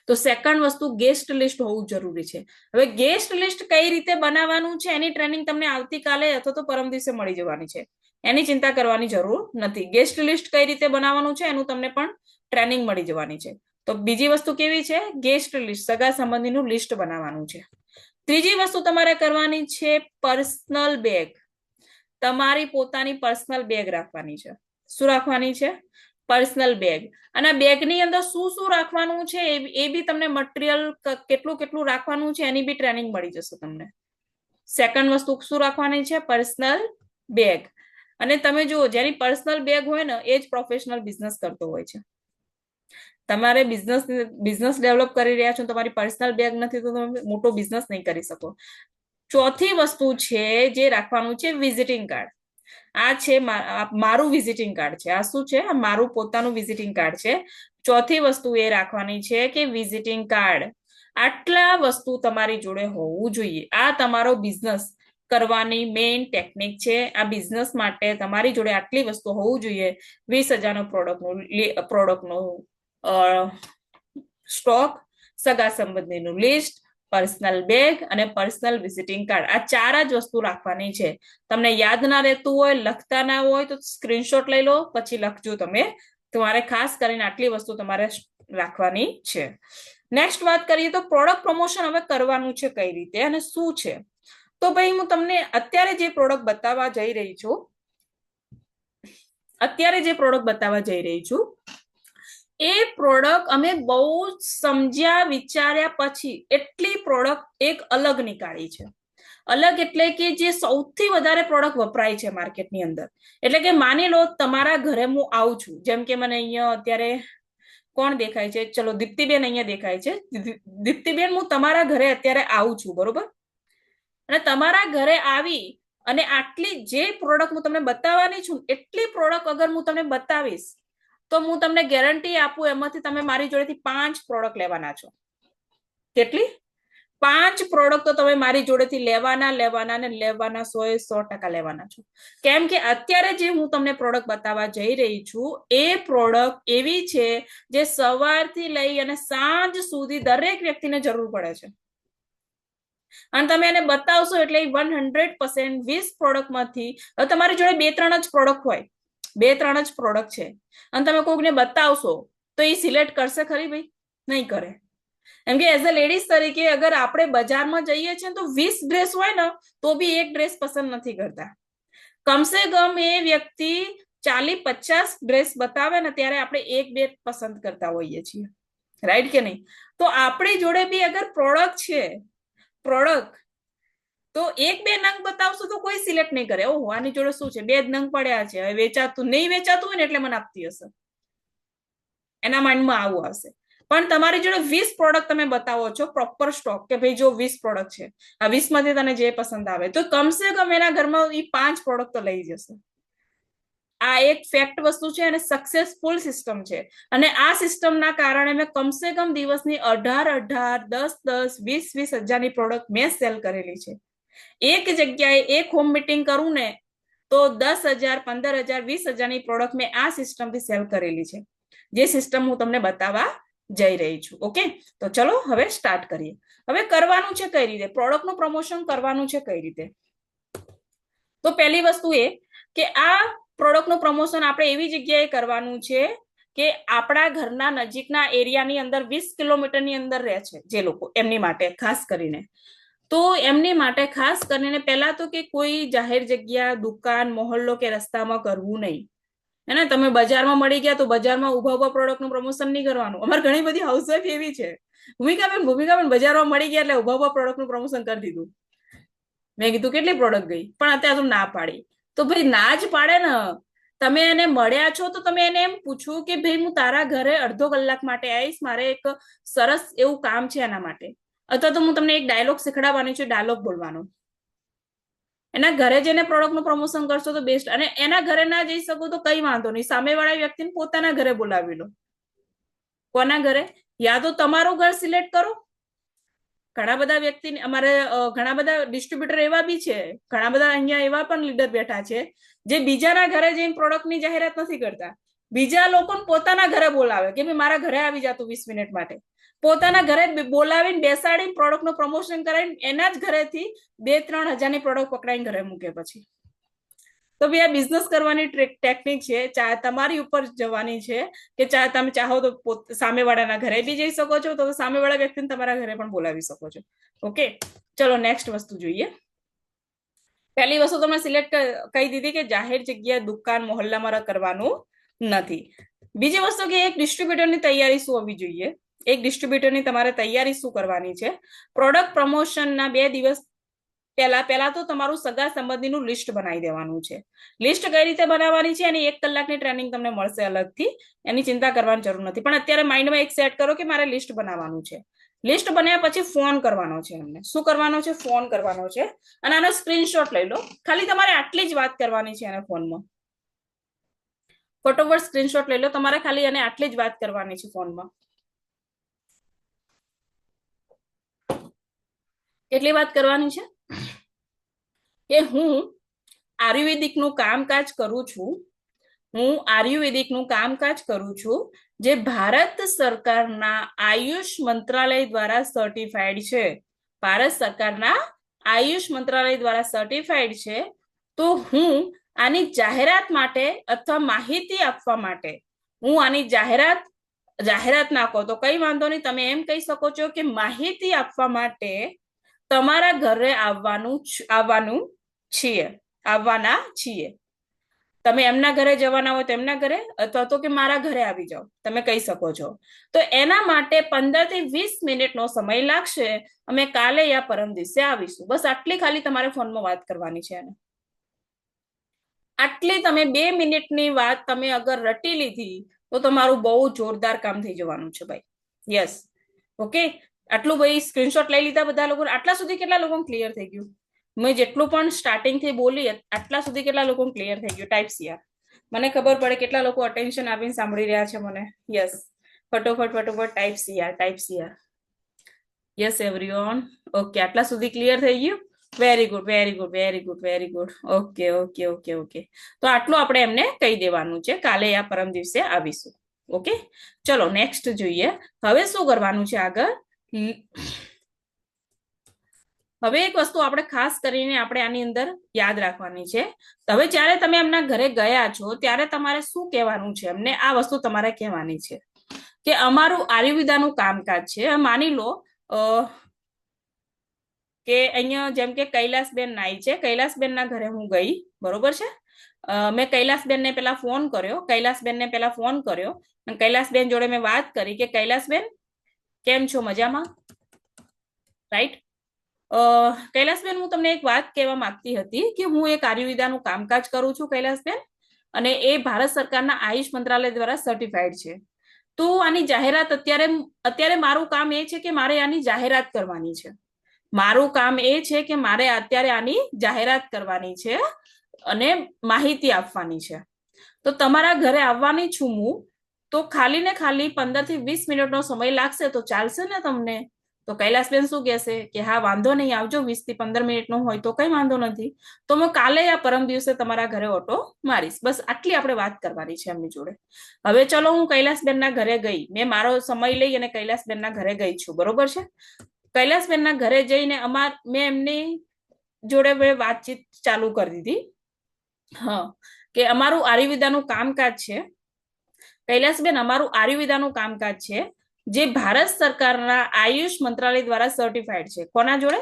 તો સેકન્ડ વસ્તુ ગેસ્ટ લિસ્ટ હોવું જરૂરી છે. હવે ગેસ્ટ લિસ્ટ કઈ રીતે બનાવવાનું છે એની ટ્રેનિંગ તમને આવતીકાલે અથવા તો પરમ દિવસે મળી જવાની છે. એની ચિંતા કરવાની જરૂર નથી. ગેસ્ટ લિસ્ટ કઈ રીતે બનાવવાનું છે એનું તમને પણ ટ્રેનિંગ મળી જવાની છે. તો બીજી વસ્તુ કેવી છે? ગેસ્ટ લિસ્ટ, સગા સંબંધીનું લિસ્ટ બનાવવાનું છે. ત્રીજી વસ્તુ તમારે કરવાની છે પર્સનલ બેગ. તમારી પોતાની પર્સનલ બેગ રાખવાની છે. શું રાખવાની છે? Personal bag. અને બેગની અંદર શું રાખવાનું છે એ બી તમને મટીરિયલ કેટલું રાખવાનું છે એની બી ટ્રેનિંગ મળી જશે તમને. સેકન્ડ વસ્તુ શું રાખવાની છે? Personal bag. અને તમે જુઓ, જેની પર્સનલ બેગ હોય ને એ જ પ્રોફેશનલ બિઝનેસ કરતો હોય છે. તમારે બિઝનેસ ડેવલપ કરી રહ્યા છો, તમારી પર્સનલ બેગ નથી તો તમે મોટો બિઝનેસ નહીં કરી શકો. ચોથી વસ્તુ છે જે રાખવાનું છે, વિઝિટિંગ કાર્ડ. આ છે મારું વિઝિટિંગ કાર્ડ છે. આ શું છે? આ મારું પોતાનું વિઝિટિંગ કાર્ડ છે. ચોથી વસ્તુ એ રાખવાની છે કે વિઝિટિંગ કાર્ડ. આટલા વસ્તુ તમારી જોડે હોવું જોઈએ. આ તમારો બિઝનેસ કરવાની મેઇન ટેકનિક છે. આ બિઝનેસ માટે તમારી જોડે આટલી વસ્તુ હોવું જોઈએ. 20,000નો પ્રોડક્ટનો સ્ટોક, સગા સંબંધીનું લિસ્ટ, પર્સનલ બેગ અને પર્સનલ વિઝિટિંગ કાર્ડ. આ 4 જ વસ્તુ રાખવાની છે. તમને યાદ ના રહેતું હોય, લખતા ના હોય તો સ્ક્રીનશોટ લઈ લો, પછી લખજો તમે. તમારે ખાસ કરીને આટલી વસ્તુ તમારે રાખવાની છે. નેક્સ્ટ વાત કરીએ તો પ્રોડક્ટ પ્રમોશન હવે કરવાનું છે કઈ રીતે અને શું છે? તો ભાઈ હું તમને અત્યારે જે પ્રોડક્ટ બતાવવા જઈ રહી છું એ પ્રોડક્ટ અમે બહુ સમજ્યા વિચાર્યા પછી એટલી પ્રોડક્ટ એક અલગ નીકાળી છે. અલગ એટલે કે જે સૌથી વધારે પ્રોડક્ટ વપરાય છે માર્કેટની અંદર. એટલે કે માની લો તમારા ઘરે હું આવું છું, જેમ કે મને અહીંયા અત્યારે કોણ દેખાય છે? ચલો દીપ્તિબેન અહીંયા દેખાય છે. દીપ્તિબેન, હું તમારા ઘરે અત્યારે આવું છું, બરોબર? અને તમારા ઘરે આવી અને આટલી જે પ્રોડક્ટ હું તમને બતાવવાની છું એટલી પ્રોડક્ટ અગર હું તમને બતાવીશ તો હું તમને ગેરંટી આપું એમાંથી તમે મારી જોડેથી 5 પ્રોડક્ટ લેવાના છો. કેટલી? 5 પ્રોડક્ટ તો તમે મારી જોડેથી લેવાના 100% લેવાના છો. કેમ કે અત્યારે જે હું તમને પ્રોડક્ટ બતાવવા જઈ રહી છું એ પ્રોડક્ટ એવી છે જે સવારથી લઈ અને સાંજ સુધી દરેક વ્યક્તિને જરૂર પડે છે. અને તમે એને બતાવશો એટલે 100% 20 પ્રોડક્ટમાંથી તમારી જોડે 2-3 જ પ્રોડક્ટ હોય, 2-3 જ પ્રોડક્ટ છે અને તમે કોઈને બતાવશો તો એ સિલેક્ટ કરશે ખરી? ભાઈ નહીં કરે. એમ કે એઝ અ લેડીઝ તરીકે અગર આપણે બજારમાં જઈએ છીએ તો 20 ડ્રેસ હોય ને તો બી એક ડ્રેસ પસંદ નથી કરતા. કમસે કમ એ વ્યક્તિ 40-50 ડ્રેસ બતાવે ને ત્યારે આપણે 1-2 પસંદ કરતા હોઈએ છીએ, રાઈટ કે નહીં? તો આપણી જોડે બી અગર પ્રોડક્ટ છે, પ્રોડક્ટ તો 1-2 નંગ બતાવશું તો કોઈ સિલેક્ટ નહીં કરે. ઓહો, આની જોડે શું છે, 2 જ નંગ પડ્યા છે, હવે વેચાતું નહીં, વેચાતું હોય ને એટલે મને આપતી હશે, એના માઇન્ડમાં આવું આવશે. પણ તમારી જોડે 20 પ્રોડક્ટ તમે બતાવો છો, પ્રોપર સ્ટોક, કે ભાઈ જો 20 પ્રોડક્ટ છે, આ 20 માંથી તને જે પસંદ આવે, તો કમસે કમ એના ઘરમાં એ 5 પ્રોડક્ટ તો લઈ જશે. આ એક ફેક્ટ વસ્તુ છે અને સક્સેસફુલ સિસ્ટમ છે. અને આ સિસ્ટમના કારણે મેં કમસે કમ દિવસની 18-18, 10-10, 20-20 હજારની પ્રોડક્ટ મેં સેલ કરેલી છે. એક જગ્યાએ એક હોમ મીટિંગ કરું ને તો 10,000, 15,000, 20,000ની પ્રોડક્ટ મેં આ સિસ્ટમથી સેલ કરેલી છે, જે સિસ્ટમ હું તમને બતાવવા જઈ રહી છું. ઓકે, તો ચલો હવે સ્ટાર્ટ કરીએ. હવે કરવાનું છે કઈ રીતે, પ્રોડક્ટનું પ્રમોશન કરવાનું છે કઈ રીતે? તો પહેલી વસ્તુ એ કે આ પ્રોડક્ટનું પ્રમોશન આપણે એવી જગ્યાએ કરવાનું છે કે આપણા ઘરના નજીકના એરિયાની અંદર 20 કિલોમીટરની અંદર રહે છે જે લોકો, એમની માટે ખાસ કરીને. તો એમની માટે ખાસ કરીને પહેલા તો કે કોઈ જાહેર જગ્યા, દુકાન, મોહલ્લો કે રસ્તામાં કરવું નહીં. હે ને, તમે બજારમાં મળી ગયા તો બજારમાં ઉભા પ્રોડક્ટનું પ્રમોશન નહીં કરવાનું. અમારે ઘણી બધી હાઉસવાઈફ એવી છે, ભૂમિકાબેન બજારમાં મળી ગયા એટલે ઉભા પ્રોડક્ટનું પ્રમોશન કરી દીધું. મેં કીધું કેટલી પ્રોડક્ટ ગઈ, પણ અત્યારે તો ના પાડી. તો ભાઈ ના જ પાડે ને, તમે એને મળ્યા છો તો તમે એને એમ પૂછ્યું કે ભાઈ હું તારા ઘરે અડધો કલાક માટે આવીશ, મારે એક સરસ એવું કામ છે એના માટે. અથવા તો હું તમને એક ડાયલોગ શીખડાવવાની છે, ડાયલોગ બોલવાનો. એના ઘરે જઈને પ્રોડક્ટનું પ્રમોશન કરશો તો બેસ્ટ. અને એના ઘરે ના જઈ શકો તો કઈ વાંધો નહીં, સામેવાળા વ્યક્તિને પોતાના ઘરે બોલાવી લો. કોના ઘરે? યા તો તમારું ઘર સિલેક્ટ કરો. ઘણા બધા વ્યક્તિ, અમારે ઘણા બધા ડિસ્ટ્રીબ્યુટર એવા બી છે, ઘણા બધા અહીંયા એવા પણ લીડર બેઠા છે જે બીજાના ઘરે જઈને પ્રોડક્ટની જાહેરાત નથી કરતા, બીજા લોકોને પોતાના ઘરે બોલાવે કે ભાઈ મારા ઘરે આવી જાતું 20 મિનિટ માટે. પોતાના ઘરે બોલાવીને બેસાડીને પ્રોડક્ટનું પ્રમોશન કરાવીને એના જ ઘરેથી 2-3 હજારની પ્રોડક્ટ પકડાઈને ઘરે મૂકે પછી. તો ભાઈ આ બિઝનેસ કરવાની ટેકનિક છે, ચાહે તમારી ઉપર જવાની છે કે ચાહે તમે ચાહો તો સામેવાળાના ઘરે બી જઈ શકો છો, તો સામેવાળા વ્યક્તિને તમારા ઘરે પણ બોલાવી શકો છો. ઓકે, ચલો નેક્સ્ટ વસ્તુ જોઈએ. પહેલી વસ્તુ તમને સિલેક્ટ કહી દીધી કે જાહેર જગ્યા, દુકાન, મોહલ્લામાં કરવાનું નથી. બીજી વસ્તુ કે એક ડિસ્ટ્રીબ્યુટરની તૈયારી શું હોવી જોઈએ, એક ડિસ્ટ્રીબ્યુટરની તમારે તૈયારી શું કરવાની છે. પ્રોડક્ટ પ્રમોશનના 2 દિવસ પહેલા તો તમારું સગા સંબંધીનું લિસ્ટ બનાવી દેવાનું છે. લિસ્ટ કઈ રીતે બનાવવાની છે એની 1 કલાકની ટ્રેનિંગ તમને મળશે અલગથી, એની ચિંતા કરવાની જરૂર નથી. પણ અત્યારે માઇન્ડમાં એક સેટ કરો કે મારે લિસ્ટ બનાવવાનું છે. લિસ્ટ બન્યા પછી ફોન કરવાનો છે એમને. શું કરવાનો છે? ફોન કરવાનો છે. અને આનો સ્ક્રીનશોટ લઈ લો. ખાલી તમારે આટલી જ વાત કરવાની છે એને ફોનમાં. ફોટોવર સ્ક્રીનશોટ લઈ લો. તમારે ખાલી એને આટલી જ વાત કરવાની છે ફોનમાં. કેટલી વાત કરવાની છે? કે હું આયુર્વેદિકનું કામકાજ કરું છું, હું આયુર્વેદિકનું કામકાજ કરું છું જે ભારત સરકારના આયુષ મંત્રાલય દ્વારા સર્ટિફાઈડ છે. ભારત સરકારના આયુષ મંત્રાલય દ્વારા સર્ટિફાઈડ છે. તો હું આની જાહેરાત માટે અથવા માહિતી આપવા માટે, હું આની જાહેરાત ના કહો તો કઈ વાંધો નહીં, તમે એમ કહી શકો છો કે માહિતી આપવા માટે તમારા ઘરે આવવાના છીએ. તમે એમના ઘરે જવાના હોય તો એમના ઘરે, અથવા તો કે મારા ઘરે આવી જાઓ, તમે કહી શકો છો. તો એના માટે 15 થી 20 મિનિટનો સમય લાગશે. અમે કાલે યા પરમ દિવસે આવીશું. બસ આટલી ખાલી તમારે ફોનમાં વાત કરવાની છે. આટલી તમે 2 મિનિટની વાત તમે અગર રટી લીધી તો તમારું બહુ જોરદાર કામ થઈ જવાનું છે ભાઈ. Yes, okay. આટલું ભાઈ સ્ક્રીનશોટ લઈ લીધા બધા લોકો. આટલા સુધી કેટલા લોકો ક્લિયર થઈ ગયું? મેં જેટલું પણ સ્ટાર્ટિંગ થી બોલી આટલા સુધી કેટલા લોકો ક્લિયર થઈ ગયું? Type CR. મને ખબર પડે કેટલા લોકો અટેન્શન આપીને સાંભળી રહ્યા છે મને. યસ, ફટોફટ type CR. Yes everyone. Okay, આટલા સુધી ક્લિયર થઈ ગયું? Very good. ઓકે. તો આટલું આપણે એમને કહી દેવાનું છે. કાલે યા પરમ દિવસે આવીશું. ઓકે, ચલો નેક્સ્ટ જોઈએ. હવે શું કરવાનું છે આગળ? હવે એક વસ્તુ આપણે ખાસ કરીને આપણે આની અંદર યાદ રાખવાની છે. હવે જ્યારે તમે એમના ઘરે ગયા છો ત્યારે તમારે શું કહેવાનું છે એમને? આ વસ્તુ તમારે કહેવાની છે કે અમારું આયુર્વેદાનું કામકાજ છે. માની લો કે અહીંયા જેમ કે કૈલાસબેન નાઈ છે, કૈલાસબેનના ઘરે હું ગઈ, બરોબર છે. મેં કૈલાસબેનને પેલા ફોન કર્યો, અને કૈલાસબેન જોડે મેં વાત કરી કે કૈલાસબેન કેમ છો, મજામાં, રાઈટ. કૈલાસબેન, હું તમને એક વાત કહેવા માંગતી હતી કે હું એક આયુર્વેદાનું કામકાજ કરું છું કૈલાસબેન, અને એ ભારત સરકારના આયુષ મંત્રાલય દ્વારા સર્ટિફાઈડ છે. તો આની જાહેરાત અત્યારે મારું કામ એ છે કે મારે આની જાહેરાત કરવાની છે. મારું કામ એ છે કે મારે અત્યારે આની જાહેરાત કરવાની છે અને માહિતી આપવાની છે. તો તમારા ઘરે આવવાની છું હું, તો ખાલી ને ખાલી 15 થી 20 મિનિટનો સમય લાગશે તો ચાલશે ને તમને? તો કૈલાસબેન શું કહેશે કે હા વાંધો નહીં, આવજો, 20 થી 15 મિનિટનો હોય તો કઈ વાંધો નથી, તો હું કાલે યા પરમ દિવસે તમારા ઘરે ઓટો મારીશ. બસ આટલી આપણે વાત કરવાની છે એમની જોડે. હવે ચલો, હું કૈલાસબેનના ઘરે ગઈ, મેં મારો સમય લઈ અને કૈલાસબેનના ઘરે ગઈ છું, બરોબર છે. કૈલાસબેનના ઘરે જઈને મેં એમની જોડે વાતચીત ચાલુ કરી દીધી. હા, કે અમારું આયુર્વેદાનું કામકાજ છે કૈલાસબેન, અમારું આયુર્વેદાનું કામકાજ છે જે ભારત સરકારના આયુષ મંત્રાલય દ્વારા સર્ટિફાઈડ છે. કોના જોડે?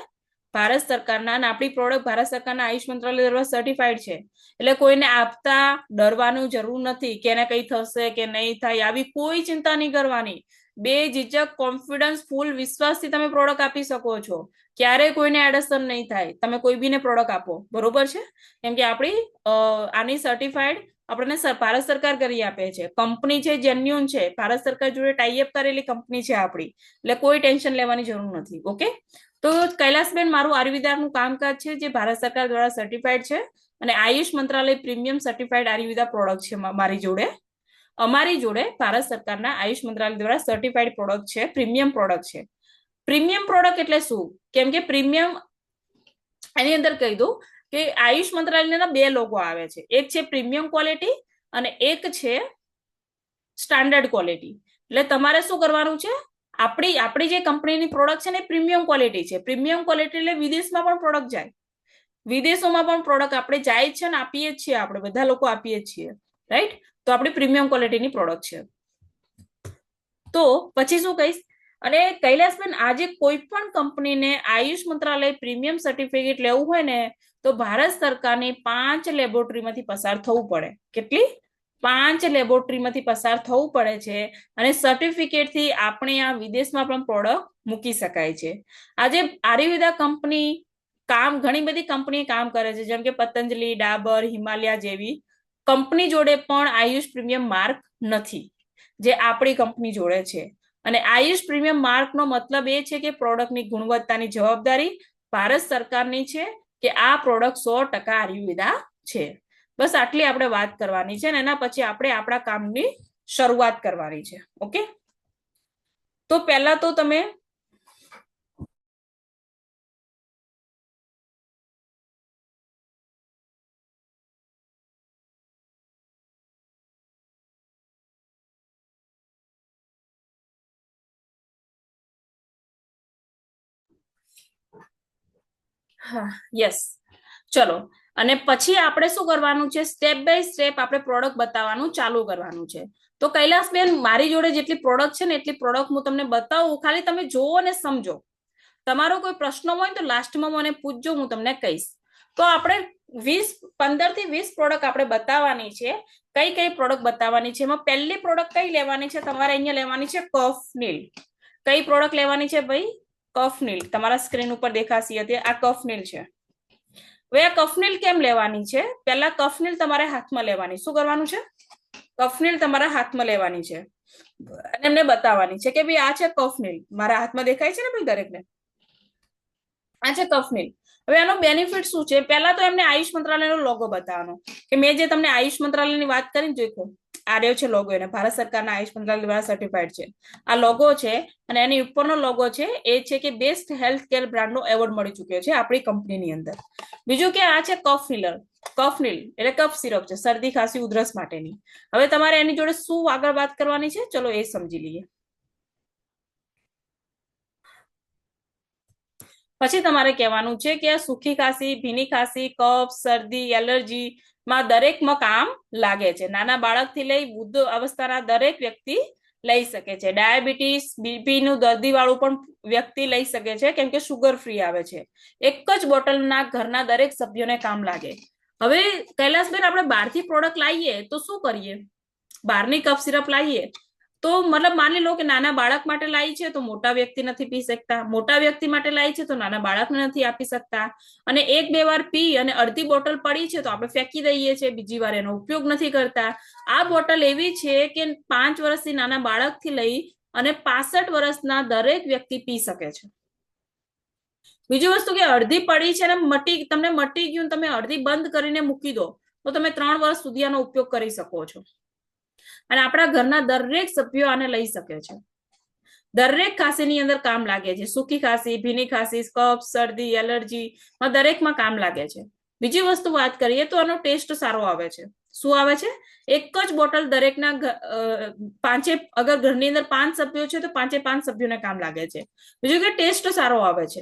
ભારત સરકારના. અને આપણી પ્રોડક્ટ ભારત સરકારના આયુષ મંત્રાલય દ્વારા સર્ટિફાઈડ છે. એટલે કોઈને આપતા ડરવાનું જરૂર નથી કે એને કઈ થશે કે નહીં થાય, આવી કોઈ ચિંતા નહીં કરવાની. બે ઝીઝક, કોન્ફિડન્સ ફૂલ વિશ્વાસથી તમે પ્રોડક્ટ આપી શકો છો. ક્યારેય કોઈને એડસન નહીં થાય. તમે કોઈ બીને પ્રોડક્ટ આપો, બરોબર છે. કેમ કે આપણી આની સર્ટિફાઈડ આપણને ભારત સરકાર કરી આપે છે. કંપની છે, જેન્યુન છે, ભારત સરકાર જોડે ટાઈઅપ કરેલી કંપની છે આપણી, એટલે કોઈ ટેન્શન લેવાની જરૂર નથી. ઓકે, તો કૈલાસબેન, મારું આયુર્વેદાનું કામકાજ છે જે ભારત સરકાર દ્વારા સર્ટિફાઈડ છે, અને આયુષ મંત્રાલય પ્રીમિયમ સર્ટિફાઈડ આયુર્વેદા પ્રોડક્ટ છે અમારી જોડે ભારત સરકારના આયુષ મંત્રાલય દ્વારા સર્ટિફાઈડ પ્રોડક્ટ છે, પ્રીમિયમ પ્રોડક્ટ છે. પ્રીમિયમ પ્રોડક્ટ એટલે શું? કેમ કે પ્રીમિયમ એની અંદર કહી દઉં કે આયુષ મંત્રાલયના 2 લોગો આવે છે. એક છે પ્રીમિયમ ક્વોલિટી અને એક છે સ્ટાન્ડર્ડ ક્વોલિટી. એટલે તમારે શું કરવાનું છે? આપણી જે કંપનીની પ્રોડક્ટ છે ને, પ્રીમિયમ ક્વોલિટી છે. પ્રીમિયમ ક્વોલિટી એટલે વિદેશમાં પણ પ્રોડક્ટ જાય, વિદેશોમાં પણ પ્રોડક્ટ આપણે જાય છે ને આપીએ જ છીએ, આપણે બધા લોકો આપીએ જ છીએ, રાઈટ. તો આપણી પ્રીમિયમ ક્વોલિટીની પ્રોડક્ટ છે. તો પછી શું કહીશ, અને કૈલાસબેન, આજે કોઈ પણ કંપનીને આયુષ મંત્રાલય પ્રીમિયમ સર્ટિફિકેટ લેવું હોય ને, તો ભારત સરકારની 5 લેબોરેટરીમાંથી પસાર થવું પડે. કેટલી? 5 લેબોરેટરીમાંથી પસાર થવું પડે છે, અને સર્ટિફિકેટથી આપણે આ વિદેશમાં પણ પ્રોડક્ટ મૂકી શકાય છે. આજે આયુર્વેદા કંપની ઘણી બધી કંપની કામ કરે છે, જેમ કે પતંજલિ, ડાબર, હિમાલયા જેવી કંપની જોડે પણ આયુષ પ્રીમિયમ માર્ક નથી, જે આપણી કંપની જોડે છે. અને આયુષ પ્રીમિયમ માર્કનો મતલબ એ છે કે પ્રોડક્ટની ગુણવત્તાની જવાબદારી ભારત સરકારની છે, કે આ પ્રોડક્ટ 100% આયુર્વેદા છે. બસ આટલી આપણે વાત કરવાની છે, અને એના પછી આપણે આપણા કામની શરૂઆત કરવાની છે. ઓકે, તો પહેલા તો તમે હા, યસ, ચલો. અને પછી આપણે શું કરવાનું છે? સ્ટેપ બાય સ્ટેપ આપણે પ્રોડક્ટ બતાવવાનું ચાલુ કરવાનું છે. તો કૈલાસબેન, મારી જોડે જેટલી પ્રોડક્ટ છે ને એટલી પ્રોડક્ટ હું તમને બતાવું, ખાલી તમે જોવો અને સમજો. તમારો કોઈ પ્રશ્ન હોય તો લાસ્ટમાં મને પૂછજો, હું તમને કહીશ. તો આપણે 15 થી 20 પ્રોડક્ટ આપણે બતાવવાની છે. કઈ પ્રોડક્ટ બતાવવાની છે? એમાં પહેલી પ્રોડક્ટ કઈ લેવાની છે? તમારે અહીંયા લેવાની છે કફનીલ. કઈ પ્રોડક્ટ લેવાની છે ભાઈ? કફનીલ. તમારા સ્ક્રીન ઉપર દેખાશે હતી, આ કફનીલ છે. હવે આ કફનીલ કેમ લેવાની છે? પહેલા કફનીલ તમારે હાથમાં લેવાની. શું કરવાનું છે? કફનીલ તમારા હાથમાં લેવાની છે, અને એમને બતાવવાની છે કે ભાઈ આ છે કફનીલ. મારા હાથમાં દેખાય છે ને ભાઈ દરેકને? આ છે કફનીલ. હવે આનો બેનિફિટ શું છે? પહેલા તો એમને આયુષ મંત્રાલયનો લોગો બતાવવાનો, કે મેં જે તમને આયુષ મંત્રાલયની વાત કરીને જોઈ, આ રહ્યો છે લોગો, એને ભારત સરકારના આયુષ મંત્રાલય દ્વારા સર્ટિફાઈડ છે. આ લોગો છે, અને એની ઉપરનો લોગો છે એ છે કે બેસ્ટ હેલ્થ કેર બ્રાન્ડનો એવોર્ડ મળી ચુક્યો છે આપણી કંપનીની અંદર. બીજું કે આ છે કફનીલ એટલે કફ સિરપ છે, શરદી, ખાંસી, ઉધરસ માટેની. હવે તમારે એની જોડે શું આગળ વાત કરવાની છે, ચલો એ સમજી લઈએ. પછી તમારે કહેવાનું છે કે સુખી ખાંસી, ભીની ખાંસી, કફ, શરદી, એલર્જી માં દરેકમાં કામ લાગે છે. નાના બાળકથી લઈ વૃદ્ધ અવસ્થાના દરેક વ્યક્તિ લઈ શકે છે. ડાયાબિટીસ બીપી નું દર્દી વાળું પણ વ્યક્તિ લઈ શકે છે, કેમ કે સુગર ફ્રી આવે છે. એક જ બોટલના ઘરના દરેક સભ્યોને કામ લાગે. હવે કૈલાસબેન, આપણે બહારથી પ્રોડક્ટ લાવીએ તો શું કરીએ? બહારની કફ સિરપ લાવીએ તો મતલબ માની લો કે નાના બાળક માટે લાવી છે તો મોટા વ્યક્તિ નથી પી શકતા, મોટા વ્યક્તિ માટે લાવી છે તો નાના બાળકને નથી આપી શકતા, અને 1-2 વાર પી અને અડધી બોટલ પડી છે તો આપણે ફેંકી દઈએ છીએ, બીજી વાર એનો ઉપયોગ નથી કરતા. આ બોટલ એવી છે કે 5 વર્ષથી નાના બાળકથી લઈ અને 65 વર્ષના દરેક વ્યક્તિ પી શકે છે. બીજી વસ્તુ કે અડધી પડી છે ને તમને મટી ગયું, તમે અડધી બંધ કરીને મૂકી દો તો તમે 3 વર્ષ સુધી આનો ઉપયોગ કરી શકો છો. અને આપણા ઘરના દરેક સભ્યો આને લઈ શકે છે. દરેક ખાંસીની અંદર કામ લાગે છે. સૂકી ખાંસી, ભીની ખાંસી, કફ, શરદી, એલર્જી દરેકમાં કામ લાગે છે. બીજી વસ્તુ વાત કરીએ તો આનો ટેસ્ટ સારો આવે છે. શું આવે છે? એક જ બોટલ દરેકના અગર ઘરની અંદર 5 સભ્યો છે તો 5 સભ્યોને કામ લાગે છે. બીજું કે ટેસ્ટ સારો આવે છે.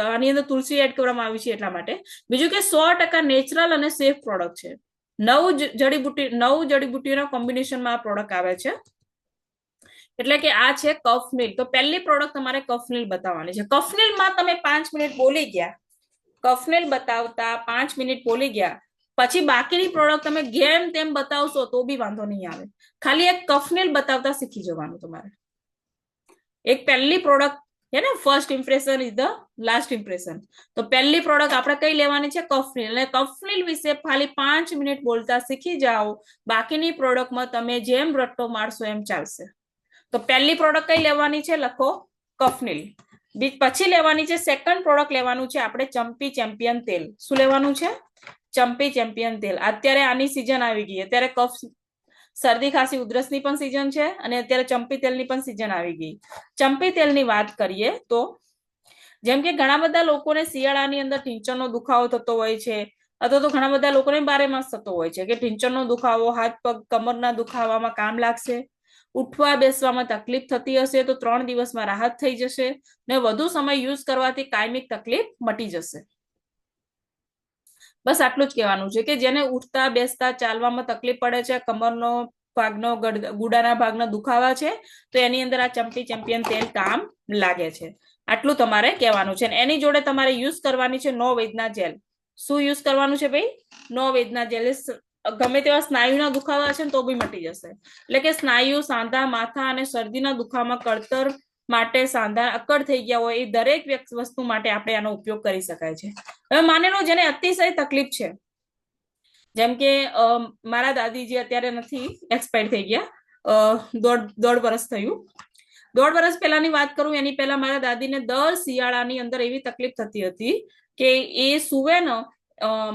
આની અંદર તુલસી એડ કરવામાં આવી છે એટલા માટે. બીજું કે 100% નેચરલ અને સેફ પ્રોડક્ટ છે. 9 જડીબુટ્ટીઓના કોમ્બિનેશનમાં આ પ્રોડક્ટ આવે છે. એટલે કે આ છે કફનીલ. તો પહેલી પ્રોડક્ટ તમારે કફનીલ બતાવવાની છે. કફનીલમાં તમે 5 મિનિટ બોલી ગયા, કફનીલ બતાવતા 5 મિનિટ બોલી ગયા પછી બાકીની પ્રોડક્ટ તમે જેમ તેમ બતાવશો તો બી વાંધો નહીં આવે. ખાલી એક કફનીલ બતાવતા શીખી જવાનું તમારે. એક પહેલી પ્રોડક્ટ છે ને, first impression is the last impression. તો પહેલી પ્રોડક્ટ આપણે કઈ લેવાની છે? કફનીલ. અને કફનીલ વિશે ખાલી 5 મિનિટ બોલતા શીખી જાઓ. બાકીની પ્રોડક્ટમાં તમે જેમ રટ્ટો મારશો એમ ચાલશે. તો પહેલી પ્રોડક્ટ કઈ લેવાની છે? લખો કફનીલ. પછી લેવાની છે સેકન્ડ પ્રોડક્ટ લેવાનું છે આપણે ચંપી ચેમ્પિયન તેલ. શું લેવાનું છે? ચંપી ચેમ્પિયન તેલ. અત્યારે આની સિઝન આવી ગઈ. અત્યારે કફ, શરદી, ખાંસી, ઉધરસની પણ સિઝન છે અને અત્યારે ચંપી તેલની પણ સિઝન આવી ગઈ. ચંપી તેલની વાત કરીએ તો જેમ કે ઘણા બધા લોકોને શિયાળાની અંદર ઢીંચણનો દુખાવો થતો હોય છે, અથવા તો ઘણા બધા લોકોને 12 માસ થતો હોય છે કે ઢીંચણનો દુખાવો, હાથ પગ કમરના દુખાવામાં કામ લાગશે. ઉઠવા બેસવામાં તકલીફ થતી હશે તો 3 દિવસમાં રાહત થઈ જશે ને વધુ સમય યુઝ કરવાથી કાયમિક તકલીફ મટી જશે. બસ આટલું જ કહેવાનું છે કે જેને ઉઠતા બેસતા ચાલવામાં તકલીફ પડે છે, કમરનો ભાગનો, ગુડાના ભાગનો દુખાવા છે, તો એની અંદર આ ચંપી ચેમ્પિયન તેલ કામ લાગે છે. આટલું તમારે કહેવાનું છે. એની જોડે તમારે યુઝ કરવાની છે નો વેદના જેલ. શું યુઝ કરવાનું છે ભાઈ? નો વેદના જેલ. ગમે તેવા સ્નાયુના દુખાવા છે ને તો બી મટી જશે. એટલે કે સ્નાયુ, સાંધા, માથા અને શરદીના દુખાવામાં કળતર માટે, સાંધા અક્કડ થઈ ગયા હોય એ દરેક વસ્તુ માટે આપણે આનો ઉપયોગ કરી શકાય છે. હવે માની લો જેને અતિશય તકલીફ છે, જેમ કે મારા દાદીજી અત્યારે નથી, એક્સપાયર થઈ ગયા, દોઢ વર્ષ થયું. 1.5 વર્ષ પહેલાની વાત કરું, એની પહેલા મારા દાદીને દર શિયાળાની અંદર એવી તકલીફ થતી હતી કે એ સુવે ને,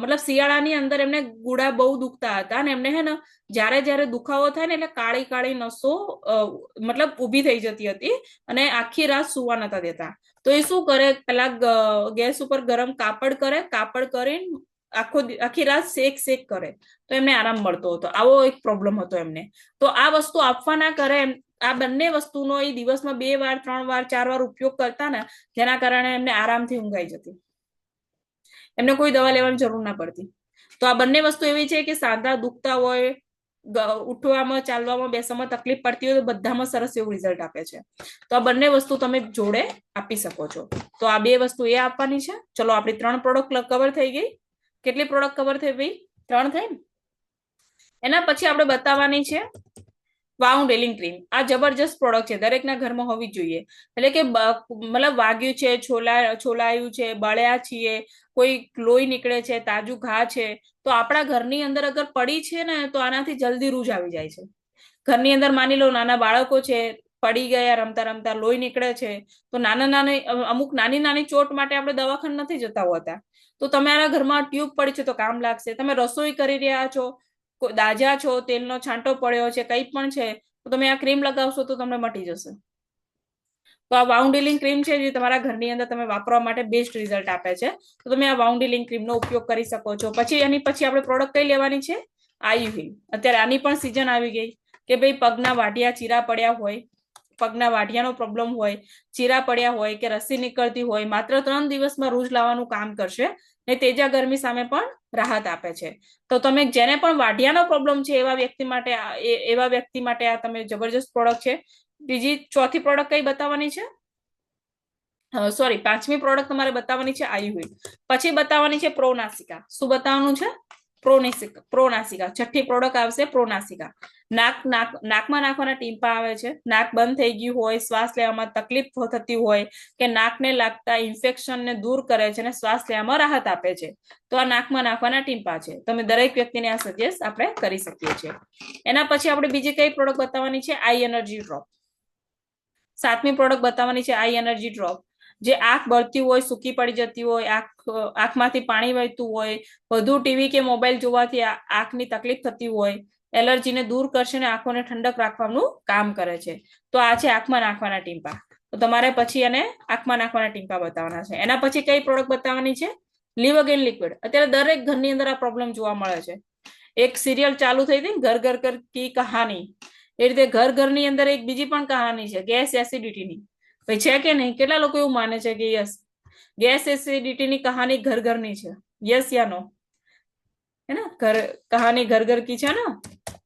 મતલબ શિયાળાની અંદર એમને ગુડા બહુ દુખતા હતા અને એમને હે ને જ્યારે દુખાવો થાય ને એટલે કાળી કાળી નસો મતલબ ઊભી થઈ જતી હતી અને આખી રાત સુવા નતા દેતા. તો એ શું કરે? પેલા ગેસ ઉપર ગરમ કાપડ કરે, કાપડ કરીને આખી રાત શેક કરે તો એમને આરામ મળતો હતો. આવો એક પ્રોબ્લેમ હતો એમને. તો આ વસ્તુ આપવા ના કરે, આ બંને વસ્તુનો એ દિવસમાં 2 વાર, 3 વાર, 4 વાર ઉપયોગ કરતા ને, જેના કારણે એમને આરામથી ઊંઘાઈ જતી. એમને કોઈ દવા લેવાની જરૂર ના પડતી. તો આ બંને વસ્તુ એવી છે કે સાંધા દુખતા હોય, ઉઠવામાં, ચાલવામાં, બેસવામાં તકલીફ પડતી હોય તો બધામાં સરસ એવું રિઝલ્ટ આપે છે. તો આ બંને વસ્તુ તમે જોડે આપી શકો છો. તો આ 2 વસ્તુ એ આપવાની છે. ચલો, આપણી 3 પ્રોડક્ટ કવર થઈ ગઈ. કેટલી પ્રોડક્ટ કવર થઈ ભાઈ? 3 થઈ ને. એના પછી આપણે બતાવવાની છે વાઉન્ડ હીલિંગ ક્રીમ. આ જબરજસ્ત પ્રોડક્ટ છે, દરેકના ઘરમાં હોવી જોઈએ. એટલે કે મતલબ વાગ્યું છે, છોલાયું છે, બળ્યા છીએ, કોઈ લોહી નીકળે છે, તાજું ઘા છે, તો આપણા ઘરની અંદર અગર પડી છે ને તો આનાથી જલ્દી રૂજ આવી જાય છે. ઘરની અંદર માની લો નાના બાળકો છે, પડી ગયા રમતા રમતા, લોહી નીકળે છે, તો અમુક નાની ચોટ માટે આપણે દવાખાને નથી જતા હોતા. તો તમારા ઘરમાં ટ્યુબ પડી છે તો કામ લાગશે. તમે રસોઈ કરી રહ્યા છો, દાજા છો, તેલનો છાંટો પડ્યો છે, કંઈ પણ છે, તો તમે આ ક્રીમ લગાવશો તો તમને મટી જશે. તો આ વાઉન્ડ હીલિંગ ક્રીમ છે જે તમારા ઘરની અંદર તમે વાપરવા માટે બેસ્ટ રિઝલ્ટ આપે છે. તો તમે આ વાઉન્ડ હીલિંગ ક્રીમનો ઉપયોગ કરી શકો છો. પછી એની પછી આપણે પ્રોડક્ટ કઈ લેવાની છે? આયુ હીલ. અત્યારે આની પણ સિઝન આવી ગઈ કે ભાઈ પગના વાઢિયા ચીરા પડ્યા હોય પગના વાઢિયાનો પ્રોબ્લેમ હોય, ચીરા પડ્યા હોય કે રસી નીકળતી હોય, માત્ર 3 દિવસમાં રૂજ લાવવાનું કામ કરશે ને તેજા ગરમી સામે પણ રાહત આપે છે. તો તમે જેને પણ વાઢિયાનો પ્રોબ્લેમ છે એવા વ્યક્તિ માટે આ તમે જબરજસ્ત પ્રોડક્ટ છે. બીજી ચોથી પ્રોડક્ટ કઈ બતાવવાની છે? સોરી, 5મી પ્રોડક્ટ તમારે બતાવવાની છે આયુર્વેદ. પછી બતાવવાની છે પ્રોનાસિકા. શું બતાવવાનું છે? પ્રોનાસિકા. 6ઠ્ઠી પ્રોડક્ટ આવશે પ્રોનાસિકા. નાકમાં નાખવાના ટીમ્પા આવે છે. નાક બંધ થઈ ગયું હોય, શ્વાસ લેવામાં તકલીફ થતી હોય કે નાકને લાગતા ઇન્ફેક્શનને દૂર કરે છે અને શ્વાસ લેવામાં રાહત આપે છે, તો આ નાકમાં નાખવાના ટીમ્પા છે. તમે દરેક વ્યક્તિને આ સજેસ્ટ આપણે કરી શકીએ છીએ. એના પછી આપણે બીજી કઈ પ્રોડક્ટ બતાવવાની છે? આઈ એનર્જી ડ્રોપ. 7મી પ્રોડક્ટ બતાવવાની છે આઈ એનર્જી ડ્રોપ. જે આંખ બળતી હોય, સૂકી પડી જતી હોય, આંખમાંથી પાણી વહેતું હોય, વધુ ટીવી કે મોબાઈલ જોવાથી આંખની તકલીફ થતી હોય, એલર્જીને દૂર કરશે અને આંખોને ઠંડક રાખવાનું કામ કરે છે. તો આ છે આંખમાં નાખવાના ટીમ્પા. તો તમારે પછી એને આંખમાં નાખવાના ટીમ્પા બતાવવાના છે. એના પછી કઈ પ્રોડક્ટ બતાવવાની છે? લિવોગેન લિક્વિડ. અત્યારે દરેક ઘરની અંદર આ પ્રોબ્લેમ જોવા મળે છે. એક સિરિયલ ચાલુ થઈ હતી, ઘર ઘર કર કી કહાની. એ રીતે ઘરની અંદર એક બીજી પણ કહાની છે, ગેસ એસિડિટીની. ભાઈ છે કે નહીં? કેટલા લોકો એવું માને છે કે યસ, ગેસ એસિડિટીની કહાની ઘરની છે? યસ યા નો? હે ને, કહાની ઘર કી છે ને.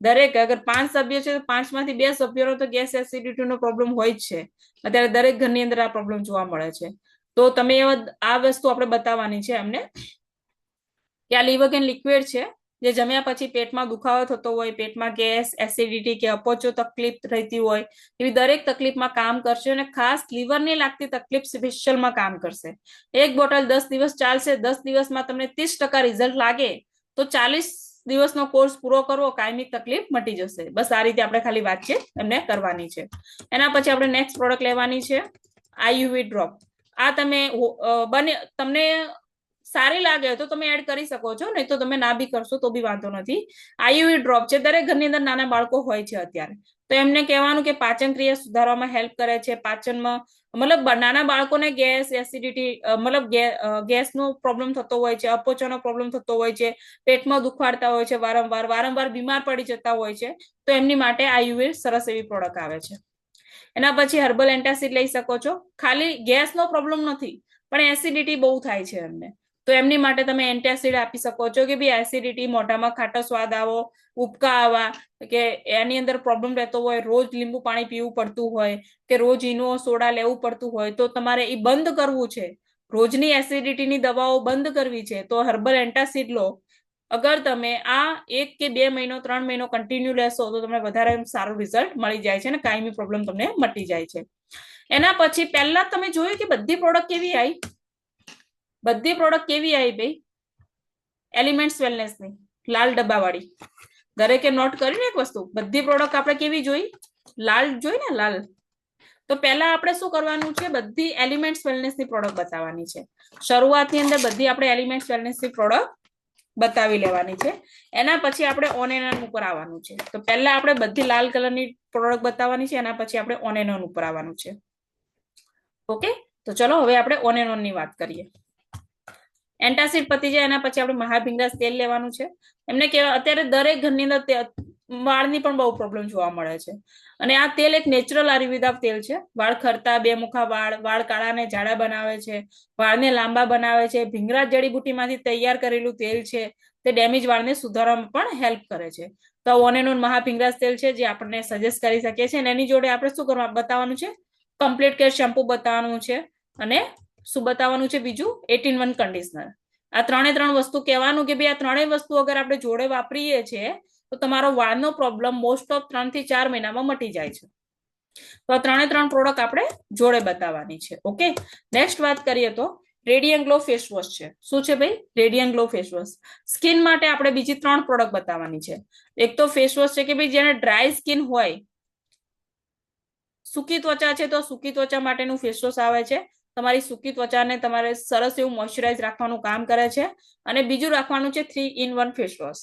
દરેક અગર 5 સભ્યો છે તો 5માંથી 2 સભ્યોનો તો ગેસ એસિડિટીનો પ્રોબ્લેમ હોય જ છે. અત્યારે દરેક ઘરની અંદર આ પ્રોબ્લેમ જોવા મળે છે. તો તમે આ વસ્તુ આપણે બતાવવાની છે એમને કે આ લિવોગેન લિક્વિડ છે, જે જમ્યા પછી પેટમાં દુખાવો થતો હોય, પેટમાં ગેસ, એસિડિટી કે અપચો તકલીફ રહેતી હોય, એવી દરેક તકલીફમાં કામ કરશે અને ખાસ લીવરને લાગતી તકલીફ સ્પેશિયલમાં કામ કરશે. એક બોટલ 10 દિવસ ચાલશે. 10 દિવસમાં તમને 30% રિઝલ્ટ લાગે તો 40 દિવસનો કોર્સ પૂરો કરવો, કાયમી તકલીફ મટી જશે. બસ આ રીતે આપણે ખાલી વાતચીત એમને કરવાની છે. એના પછી આપણે નેક્સ્ટ પ્રોડક્ટ લેવાની છે આયુવી ડ્રોપ. આ તમને સારી લાગે તો તમે એડ કરી શકો છો, નહીં તો તમે ના બી કરશો તો બી વાંધો નથી. આયુવી ડ્રોપ છે. દરેક ઘરની અંદર નાના બાળકો હોય છે અત્યારે, તો એમને કહેવાનું કે પાચન ક્રિયા સુધારવામાં હેલ્પ કરે છે. પાચનમાં મતલબ નાના બાળકોને ગેસ, એસિડિટી મતલબ ગેસનો પ્રોબ્લેમ થતો હોય છે, અપચોનો પ્રોબ્લેમ થતો હોય છે, પેટમાં દુખાડતા હોય છે, વારંવાર બીમાર પડી જતા હોય છે, તો એમની માટે આયુવી સરસ એવી પ્રોડક્ટ આવે છે. એના પછી હર્બલ એન્ટાસિડ લઈ શકો છો. ખાલી ગેસનો પ્રોબ્લેમ નથી, પણ એસિડિટી બહુ થાય છે એમને, તો એમની માટે તમે એન્ટાસિડ આપી શકો છો કે ભાઈ એસિડિટી, મોઢામાં ખાટો સ્વાદ આવો, ઉબકા આવા, કે એની અંદર પ્રોબ્લેમ રહેતો હોય, રોજ લીંબુ પાણી પીવું પડતું હોય કે રોજ ઈનો સોડા લેવું પડતું હોય, તો તમારે એ બંધ કરવું છે. રોજની એસિડિટીની દવાઓ બંધ કરવી છે તો હર્બલ એન્ટાસિડ લો. અગર તમે આ 1 કે 2 મહિનો 3 મહિનો કન્ટિન્યુ લેશો તો તમને વધારે સારું રિઝલ્ટ મળી જાય છે અને કાયમી પ્રોબ્લેમ તમને મટી જાય છે. એના પછી પહેલા તમે જોયું કે બધી પ્રોડક્ટ કેવી આવી? બધી પ્રોડક્ટ કેવી આવી ભાઈ? એલિમેન્ટ્સ વેલનેસની લાલ ડબ્બાવાળી. દરેકે નોટ કરીને એક વસ્તુ, બધી પ્રોડક્ટ આપણે કેવી જોઈ? લાલ જોઈ ને, લાલ. તો પહેલા આપણે શું કરવાનું છે? બધી એલિમેન્ટ્સ વેલનેસની પ્રોડક્ટ બતાવવાની છે. શરૂઆતની અંદર બધી આપણે એલિમેન્ટ્સ વેલનેસની પ્રોડક્ટ બતાવી લેવાની છે. એના પછી આપણે ઓન એન્ડ ઓન ઉપર આવવાનું છે. તો પહેલા આપણે બધી લાલ કલરની પ્રોડક્ટ બતાવવાની છે, એના પછી આપણે ઓન એન્ડ ઓન ઉપર આવવાનું છે. ઓકે, તો ચલો હવે આપણે ઓન એન્ડ ઓન ની વાત કરીએ. એન્ટાસિડ પતી જાય એના પછી આપણે મહાભિંગાસ તેલ લેવાનું છે. એમને કહેવાય અત્યારે દરેક ઘરની અંદર વાળની પણ બહુ પ્રોબ્લેમ જોવા મળે છે, અને આ તેલ એક નેચરલ આયુર્વેદિક તેલ છે. વાળ ખરતા, બેમુખા વાળ કાળા ને જાડા બનાવે છે, વાળને લાંબા બનાવે છે. ભીંગરા જડીબુટીમાંથી તૈયાર કરેલું તેલ છે, તે ડેમેજ વાળને સુધારવામાં પણ હેલ્પ કરે છે. તો ઓન એન્ડ ઓન મહાભિંગાસ તેલ છે, જે આપણને સજેસ્ટ કરી શકીએ છીએ. અને એની જોડે આપણે શું બતાવવાનું છે? કમ્પ્લીટ કેર શેમ્પુ બતાવવાનું છે, અને શું બતાવવાનું છે બીજું? 18-1 કન્ડિશનર. આ 3 વસ્તુ કહેવાનું કે ભાઈ આ 3 વસ્તુ અગર આપણે જોડે વાપરીએ છીએ તો તમારો વાળનો પ્રોબ્લેમ મોસ્ટ ઓફ 3 થી 4 મહિનામાં મટી જાય છે. તો આ 3 પ્રોડક્ટ આપણે જોડે બતાવવાની છે. ઓકે, નેક્સ્ટ વાત કરીએ તો રેડિયન્ટ ગ્લો ફેસ વોશ છે. શું છે ભાઈ? Radiant glow face wash. Skin માટે આપણે બીજી 3 પ્રોડક્ટ બતાવવાની છે. એક તો ફેસ વોશ છે કે ભાઈ જેને ડ્રાય સ્કિન હોય, સૂકી ત્વચા છે, તો સૂકી ત્વચા માટેનું ફેસ વોશ આવે છે. તમારી સૂકી ત્વચાને તમારે સરસ એવું મોઇશ્ચરાઇઝ રાખવાનું કામ કરે છે. અને બીજું રાખવાનું છે 3-in-1 ફેસ વોશ.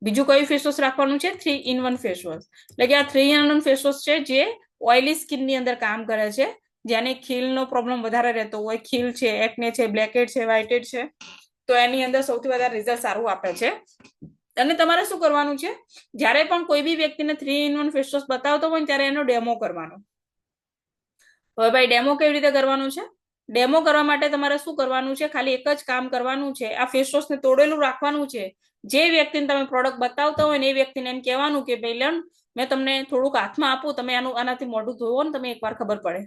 બીજું કયું ફેસ વોશ રાખવાનું છે? 3-in-1 face wash. એટલે કે આ 3-in-1 ફેસ વોશ છે જે ઓઇલી સ્કિન ની અંદર કામ કરે છે. જેને ખીલનો પ્રોબ્લેમ વધારે રહેતો હોય, ખીલ છે, એકને છે, બ્લેકહેડ છે, વ્હાઇટહેડ છે, તો એની અંદર સૌથી વધારે રિઝલ્ટ સારું આપે છે. અને તમારે શું કરવાનું છે? જ્યારે પણ કોઈ બી વ્યક્તિને 3-in-1 ફેસ વોશ બતાવતો હોય ત્યારે એનો ડેમો કરવાનો. હવે ભાઈ ડેમો કેવી રીતે કરવાનું છે? ડેમો કરવા માટે તમારે શું કરવાનું છે? ખાલી એક જ કામ કરવાનું છે, આ ફેસ વોશને તોડેલું રાખવાનું છે. જે વ્યક્તિને તમે પ્રોડક્ટ બતાવતા હોય ને એ વ્યક્તિને એમ કહેવાનું કે ભાઈ લ્યો મેં તમને થોડુંક હાથમાં આપું, તમે આનાથી મોઢું ધોવો ને તમે એકવાર ખબર પડે.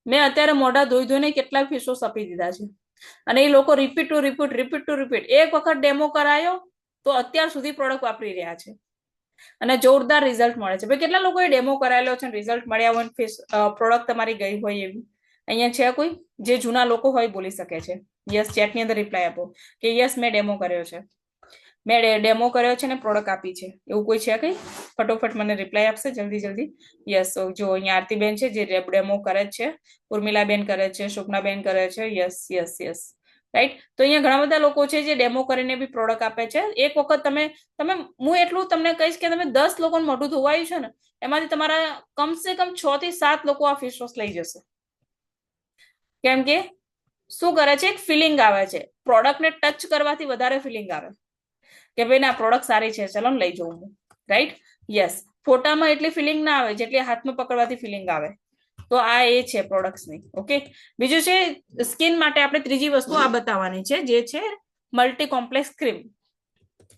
મેં અત્યારે મોઢા ધોઈને કેટલા ફેસ વોશ આપી દીધા છે, અને એ લોકો રિપીટ ટુ રિપીટ એક વખત ડેમો કરાયો તો અત્યાર સુધી પ્રોડક્ટ વાપરી રહ્યા છે અને જોરદાર રિઝલ્ટ મળે છે. ભાઈ કેટલા લોકોએ ડેમો કરાયેલો છે, રિઝલ્ટ મળ્યા હોય, ફેસ પ્રોડક્ટ તમારી ગઈ હોય એવી અહીંયા છે કોઈ? જે જૂના લોકો હોય બોલી શકે છે. યસ, ચેટની અંદર રિપ્લાય આપો કે યસ મેં ડેમો કર્યો છે, મેં ડેમો કર્યો છે ને પ્રોડક્ટ આપી છે. એવું કોઈ છે કઈ? ફટોફટ મને રિપ્લાય આપશે જલ્દી. યસ, જો અહીંયા આરતીબેન છે જે ડેમો કરે છે, ઉર્મિલાબેન કરે છે, શોભનાબેન કરે છે. Yes right. તો અહીંયા ઘણા બધા લોકો છે જે ડેમો કરીને બી પ્રોડક્ટ આપે છે. એક વખત તમે હું એટલું તમને કહીશ કે તમે 10 લોકોને મોઢું ધોવાયું છે ને એમાંથી તમારા કમસે કમ 6 થી 7 લોકો આ ફેસ વોશ લઈ જશે. કેમ કે શું કરે છે? એક ફિલિંગ આવે છે, પ્રોડક્ટને ટચ કરવાથી વધારે ફિલિંગ આવે કે ભાઈ ના પ્રોડક્ટ સારી છે, ચલો લઈ જવું હું. રાઈટ. યસ, ફોટામાં એટલી ફિલિંગ ના આવે જેટલી હાથમાં પકડવાથી ફિલિંગ આવે. તો આ એ છે પ્રોડક્ટ્સની. ઓકે, બીજું છે સ્કિન માટે આપણે ત્રીજી વસ્તુ આ બતાવવાની છે, જે છે મલ્ટી કોમ્પ્લેક્સ ક્રીમ.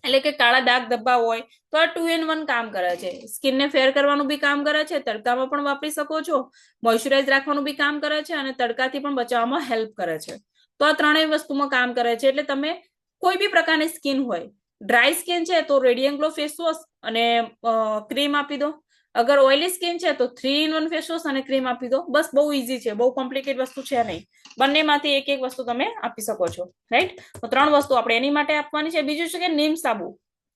એટલે કે કાળા ડાઘ ધબ્બા હોય તો આ 2 in 1 કામ કરે છે. સ્કિનને ફેર કરવાનું બી કામ કરે છે, તડકામાં પણ વાપરી શકો છો, મોઇશ્ચરાઇઝ રાખવાનું બી કામ કરે છે અને તડકાથી પણ બચાવવામાં હેલ્પ કરે છે. તો આ ત્રણેય વસ્તુમાં કામ કરે છે. એટલે તમે કોઈ બી પ્રકારની સ્કિન હોય, ડ્રાય સ્કિન છે તો રેડિયન્ટ ગ્લો ફેસ વોશ અને ક્રીમ આપી દો. અગર ઓઇલી સ્કિન છે તો 3 in 1 ફેસ વોશ અને ક્રીમ આપી દો. બસ, બહુ ઈઝી છે, બહુ કોમ્પ્લિકેટ વસ્તુ છે નહીં. બંનેમાંથી એક એક વસ્તુ તમે આપી શકો છો. રાઈટ. તો 3 વસ્તુ આપણે એની માટે આપવાની છે. બીજું છે કે નીમ સાબુ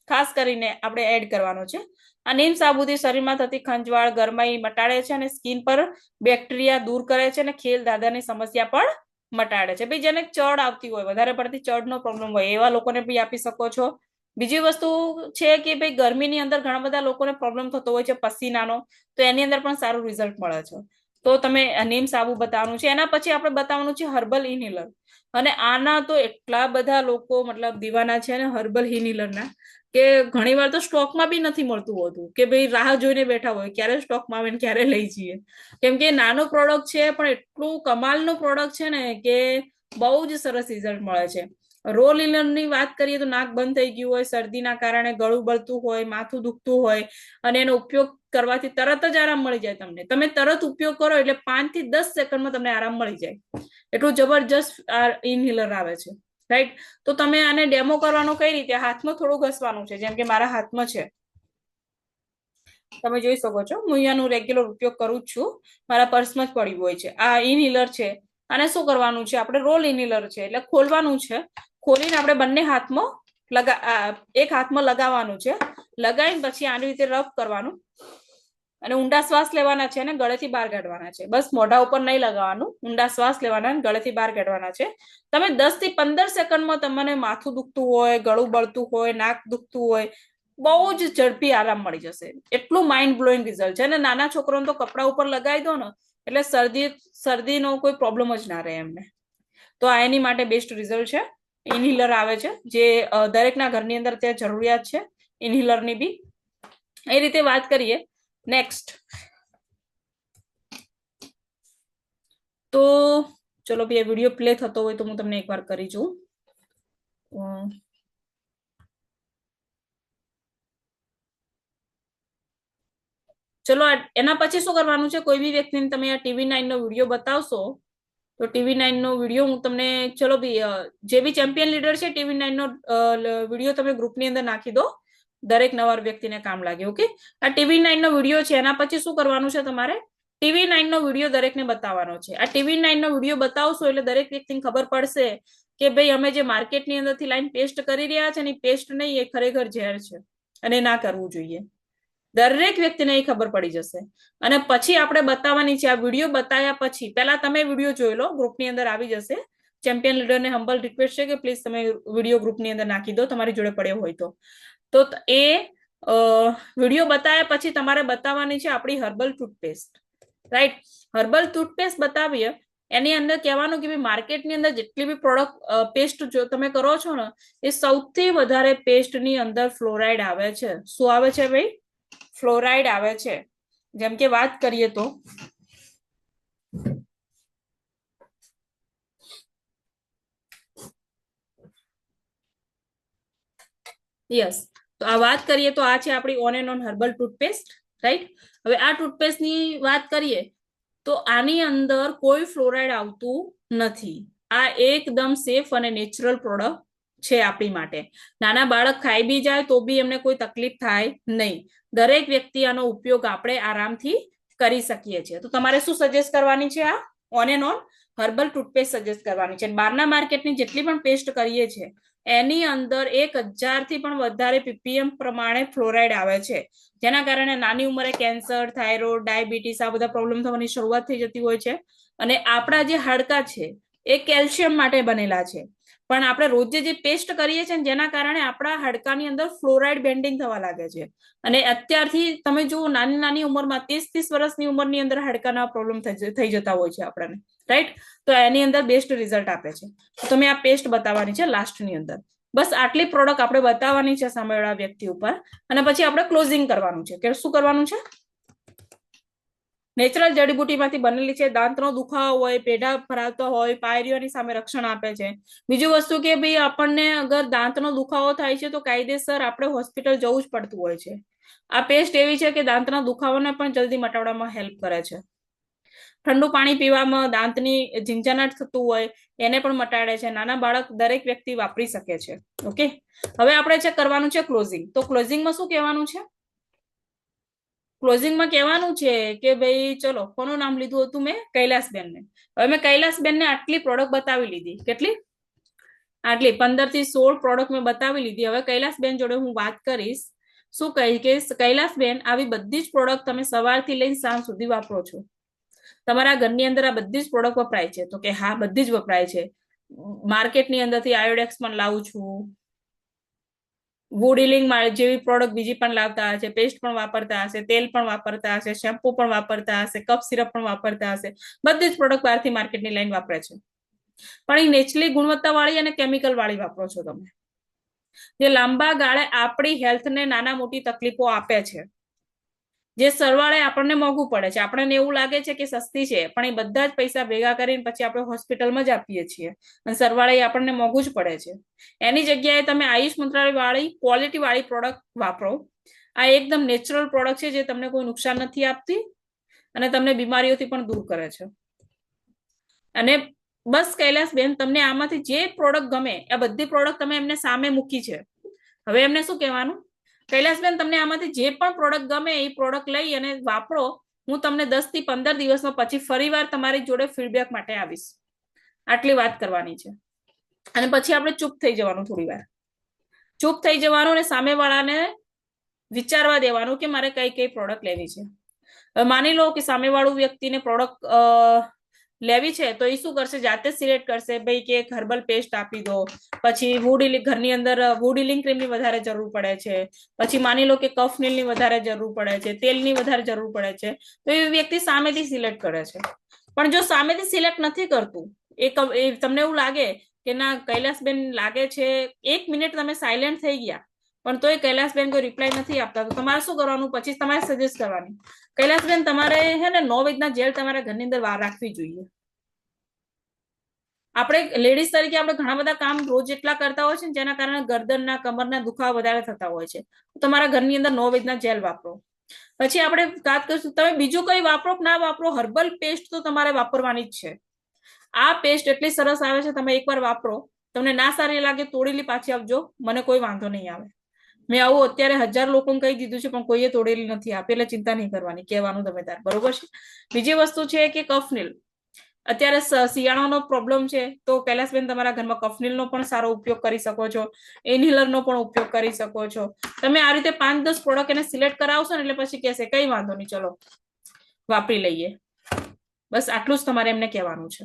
ખાસ કરીને આપણે એડ કરવાનો છે. આ નીમ સાબુથી શરીરમાં થતી ખંજવાળ, ગરમાઈ મટાડે છે અને સ્કિન પર બેક્ટેરિયા દૂર કરે છે અને ખેલ દાદાની સમસ્યા પણ મટાડે છે. ભાઈ જેને ચડ આવતી હોય, વધારે પડતી ચડનો પ્રોબ્લેમ હોય એવા લોકોને બી આપી શકો છો. બીજી વસ્તુ છે કે ભાઈ ગરમીની અંદર ઘણા બધા લોકોને પ્રોબ્લેમ થતો હોય છે પસીનાનો, તો એની અંદર પણ સારું રિઝલ્ટ મળે છે. તો તમે નીમ સાબુ બતાવવાનું છે. એના પછી આપણે બતાવવાનું છે હર્બલ ઇનહેલર. અને આના તો એટલા બધા લોકો મતલબ દીવાના છે ને હર્બલ ઇનહેલરના, કે ઘણી વાર તો સ્ટોકમાં બી નથી મળતું હોતું, કે ભાઈ રાહ જોઈને બેઠા હોય ક્યારે સ્ટોકમાં આવે ને ક્યારે લઈ જઈએ. કેમ કે નાનો પ્રોડક્ટ છે પણ એટલું કમાલનો પ્રોડક્ટ છે ને કે બહુ જ સરસ રિઝલ્ટ મળે છે. રોલ ઇનહેલરની વાત કરીએ તો નાક બંધ થઈ ગયું હોય, શરદીના કારણે ગળું બળતું હોય, માથું દુખતું હોય અને એનો ઉપયોગ કરવાથી તરત જ આરામ મળી જાય તમને. તમે તરત ઉપયોગ કરો એટલે 5 થી 10 સેકન્ડમાં તમને આરામ મળી જાય. એટલું જબરજસ્ત આ ઇનહેલર આવે છે. રાઈટ. તો તમે આને ડેમો કરવાનો કઈ રીતે? હાથમાં થોડું ઘસવાનું છે, જેમ કે મારા હાથમાં છે, તમે જોઈ શકો છો. હું અહીંયાનું રેગ્યુલર ઉપયોગ કરું જ છું, મારા પર્સમાં જ પડ્યું હોય છે. આ ઇનહેલર છે. આને શું કરવાનું છે? આપણે રોલ ઇનહેલર છે એટલે ખોલવાનું છે. ખોલીને આપણે બંને હાથમાં એક હાથમાં લગાવવાનું છે. લગાવીને પછી આની રીતે રબ કરવાનું અને ઊંડા શ્વાસ લેવાના છે અને ગળેથી બહાર કાઢવાના છે. બસ, મોઢા ઉપર નહીં લગાવવાનું, ઊંડા શ્વાસ લેવાના અને ગળેથી બહાર કાઢવાના છે. તમે 10 થી 15 સેકન્ડમાં તમને માથું દુખતું હોય, ગળું બળતું હોય, નાક દુખતું હોય, બહુ જ ઝડપી આરામ મળી જશે. એટલું માઇન્ડ બ્લોઈંગ રિઝલ્ટ છે. અને નાના છોકરાઓને તો કપડા ઉપર લગાવી દો ને એટલે શરદીનો કોઈ પ્રોબ્લેમ જ ના રહે એમને. તો આ એની માટે બેસ્ટ રિઝલ્ટ છે. ઇનહેલર આવે છે જે દરેકના ઘરની અંદર ત્યાં જરૂરિયાત છે ઇનહેલરની બી. એ રીતે વાત કરીએ. નેક્સ્ટ તો ચલો ભાઈ, વિડીયો પ્લે થતો હોય તો હું તમને એકવાર કરી જોઉં. ચલો એના પછી શું કરવાનું છે? કોઈ બી વ્યક્તિને તમે આ TV9 નો વિડીયો બતાવશો તો TV9 નો વિડીયો હું તમને, ચલો ભાઈ, જે બી ચેમ્પિયન લીડર છે TV9 નો વિડીયો તમે ગ્રુપની અંદર નાખી દો, દરેક નવા વ્યક્તિને કામ લાગે. ઓકે, આ TV9 નો વિડીયો છે. એના પછી શું કરવાનું છે? તમારે TV9 નો વિડીયો દરેકને બતાવવાનો છે. આ TV9 નો વિડીયો બતાવશો એટલે દરેક વ્યક્તિને ખબર પડશે કે ભાઈ અમે જે માર્કેટની અંદરથી લાઈન પેસ્ટ કરી રહ્યા છે ને પેસ્ટ નહીં, એ ખરેખર ઝેર છે અને ના કરવું જોઈએ. દરેક વ્યક્તિને એ ખબર પડી જશે. અને પછી આપણે બતાવવાની છે. આ વિડીયો બતાવ્યા પછી પહેલા તમે વિડીયો જોઈ લો, ગ્રુપની અંદર આવી જશે. ચેમ્પિયન લીડરને હમ્બલ રિક્વેસ્ટ છે કે પ્લીઝ તમે વિડીયો ગ્રુપની અંદર નાખી દો, તમારી જોડે પડ્યો હોય તો એ વિડીયો બતાવ્યા પછી તમારે બતાવવાની છે આપણી herbal toothpaste. Right. Herbal toothpaste બતાવીએ એની અંદર કહેવાનું કે ભાઈ માર્કેટની અંદર જેટલી બી પ્રોડક્ટ પેસ્ટ જો તમે કરો છો ને એ સૌથી વધારે પેસ્ટની અંદર ફ્લોરાઇડ આવે છે. શું આવે છે ભાઈ? ફ્લોરાઇડ આવે છે. જેમ કે વાત કરીએ તો યસ, તો આ વાત કરીએ તો આ છે આપણી on and on herbal toothpaste, right. હવે આ ટૂથપેસ્ટની વાત કરીએ તો આની અંદર કોઈ ફ્લોરાઇડ આવતું નથી. આ એકદમ સેફ અને નેચરલ પ્રોડક્ટ છે આપણી માટે. નાના બાળક ખાઈ બી જાય તો બી એમને કોઈ તકલીફ થાય નહીં. દરેક વ્યક્તિ આનો ઉપયોગ આપણે આરામથી કરી શકીએ છીએ. તો તમારે શું સજેસ્ટ કરવાની છે? આ on and on herbal toothpaste suggest કરવાની છે. બહારના માર્કેટની જેટલી પણ પેસ્ટ કરીએ છીએ એની અંદર 1000 થી પણ વધારે ppm પ્રમાણે ફ્લોરાઇડ આવે છે, જેના કારણે નાની ઉંમરે કેન્સર, થાઇરોઇડ, ડાયાબિટીસ આ બધા પ્રોબ્લેમ થવાની શરૂઆત થઈ જતી હોય છે. અને આપણા જે હાડકા છે એ કેલ્શિયમ માટે બનેલા છે, પણ આપણે રોજે જે પેસ્ટ કરીએ છીએ જેના કારણે આપણા હાડકાની અંદર ફ્લોરાઇડ બેન્ડિંગ થવા લાગે છે. અને અત્યારથી તમે જુઓ નાની નાની ઉંમરમાં 30-30 વર્ષની ઉંમરની અંદર હાડકાના પ્રોબ્લેમ થઈ જતા હોય છે આપણને, રાઈટ. તો એની અંદર બેસ્ટ રિઝલ્ટ આપે છે. તો તમે આ પેસ્ટ બતાવવાની છે લાસ્ટની અંદર. બસ આટલી પ્રોડક્ટ આપણે બતાવવાની છે સામેવાળા વ્યક્તિ ઉપર, અને પછી આપણે ક્લોઝિંગ કરવાનું છે. કે શું કરવાનું છે? નેચરલ જડીબુટીમાંથી બનેલી છે. દાંતનો દુખાવો હોય, પેઢા ભરાતો હોય, પાયરીઓની સામે રક્ષણ આપે છે. બીજું વસ્તુ કે ભાઈ આપણને અગર દાંતનો દુખાવો થાય છે તો કાયદેસર આપણે હોસ્પિટલ જવું જ પડતું હોય છે. આ પેસ્ટ એવી છે કે દાંતના દુખાવાને પણ જલ્દી મટાડવામાં હેલ્પ કરે છે. ઠંડુ પાણી પીવામાં દાંતની ઝીંઝાનાટ થતું હોય એને પણ મટાડે છે. નાના બાળક દરેક વ્યક્તિ વાપરી શકે છે. ઓકે, હવે આપણે ચેક કરવાનું છે ક્લોઝિંગ. તો ક્લોઝિંગમાં શું કહેવાનું છે? ક્લોઝિંગમાં કહેવાનું છે કે ભાઈ ચલો, કોનું નામ લીધું હતું મેં? કૈલાસબેનને. હવે મેં કૈલાસબેનને આટલી પ્રોડક્ટ બતાવી લીધી. કેટલી? આટલી 15 થી 16 પ્રોડક્ટ મેં બતાવી લીધી. હવે કૈલાસબેન જોડે હું વાત કરીશ. શું કહી કે કૈલાસબેન આવી બધી જ પ્રોડક્ટ તમે સવારથી લઈને સાંજ સુધી વાપરો છો? તમારા ઘરની અંદર આ બધી જ પ્રોડક્ટ વપરાય છે? તો કે હા, બધી જ વપરાય છે. માર્કેટની અંદરથી આયોડેક્સ પણ લાવું છું, વુડિલિંગ જેવી પ્રોડક્ટ બીજી પણ લાવતા હશે, પેસ્ટ પણ વાપરતા હશે, તેલ પણ વાપરતા હશે, શેમ્પુ પણ વાપરતા હશે, કફ સિરપ પણ વાપરતા હશે. બધી જ પ્રોડક્ટ બહારથી માર્કેટની લાઈન વાપરે છે, પણ એ નેચરલી ગુણવત્તા વાળી અને કેમિકલ વાળી વાપરો છો તમે, જે લાંબા ગાળે આપણી હેલ્થને નાના મોટી તકલીફો આપે છે, જે સરવાળે આપણને મોંઘું પડે છે. આપણને એવું લાગે છે કે સસ્તી છે, પણ એ બધા જ પૈસા ભેગા કરીને પછી આપણે હોસ્પિટલમાં જ આપીએ છીએ અને સરવાળે આપણને મોંઘું જ પડે છે. એની જગ્યાએ તમે આયુષ મંત્રાલય વાળી ક્વોલિટી વાળી પ્રોડક્ટ વાપરો. આ એકદમ નેચરલ પ્રોડક્ટ છે જે તમને કોઈ નુકસાન નથી આપતી અને તમને બીમારીઓથી પણ દૂર કરે છે. અને બસ કૈલાસબેન, તમને આમાંથી જે પ્રોડક્ટ ગમે આ બધી પ્રોડક્ટ તમે એમને સામે મૂકી છે. હવે એમને શું કહેવાનું? કૈલાસબેન, તમને આમાંથી જે પણ પ્રોડક્ટ ગમે એ પ્રોડક્ટ લઈ અને વાપરો. હું તમને 10 થી 15 દિવસમાં પછી ફરીવાર તમારી જોડે ફીડબેક માટે આવીશ. આટલી વાત કરવાની છે. અને પછી આપણે ચૂપ થઈ જવાનું. થોડી વાર ચૂપ થઈ જવાનું અને સામેવાળાને વિચારવા દેવાનું કે મારે કઈ કઈ પ્રોડક્ટ લેવી છે. હવે માની લો કે સામેવાળું વ્યક્તિને પ્રોડક્ટ લેવી છે તો એ શું કરશે? જાતે સિલેક્ટ કરશે. ભાઈ કે એક હર્બલ પેસ્ટ આપી દો, પછી ઘરની અંદર વુડિલિંગ ક્રીમની વધારે જરૂર પડે છે, પછી માની લો કે કફનીલની વધારે જરૂર પડે છે, તેલની વધારે જરૂર પડે છે, તો એ વ્યક્તિ સામેથી સિલેક્ટ કરે છે. પણ જો સામેથી સિલેક્ટ નથી કરતું, એ તમને એવું લાગે કે ના કૈલાસબેન લાગે છે, 1 મિનિટ તમે સાયલેન્ટ થઈ ગયા પણ તોય કૈલાસબેન કોઈ રિપ્લાય નથી આપતા, તો તમારે શું કરવાનું? પછી તમારે સજેસ્ટ કરવાની, કૈલાસબેન તમારે હે ને 9 વાગ્યાના જેલ તમારા ઘરની અંદર વાર રાખવી જોઈએ. આપણે લેડીઝ તરીકે આપણે ઘણા બધા કામ રોજ એટલા કરતા હોય છે ને જેના કારણે ગરદનના, કમરના દુખાવા વધારે થતા હોય છે. તમારા ઘરની અંદર 9 વાગ્યાના જેલ વાપરો. પછી આપણે વાત કરીશું તમે બીજું કઈ વાપરો કે ના વાપરો, હર્બલ પેસ્ટ તો તમારે વાપરવાની જ છે. આ પેસ્ટ એટલી સરસ આવે છે, તમે એકવાર વાપરો. તમને ના સારી લાગે તોડેલી પાછી આપજો, મને કોઈ વાંધો નહીં આવે. મેં આવું અત્યારે 1000 લોકોને કહી દીધું છે પણ કોઈએ તોડેલી નથી આપી, એટલે ચિંતા નહીં કરવાની. કહેવાનું તમે તાર બરોબર છે. બીજી વસ્તુ છે કે કફનીલ. અત્યારે શિયાળાનો પ્રોબ્લેમ છે તો કૈલાસબેન તમારા ઘરમાં કફનીલનો પણ સારો ઉપયોગ કરી શકો છો, ઇનહેલરનો પણ ઉપયોગ કરી શકો છો. તમે આ રીતે 5-10 પ્રોડક્ટ એને સિલેક્ટ કરાવશો ને એટલે પછી કહેશે કઈ વાંધો નહીં, ચલો વાપરી લઈએ. બસ આટલું જ તમારે એમને કહેવાનું છે.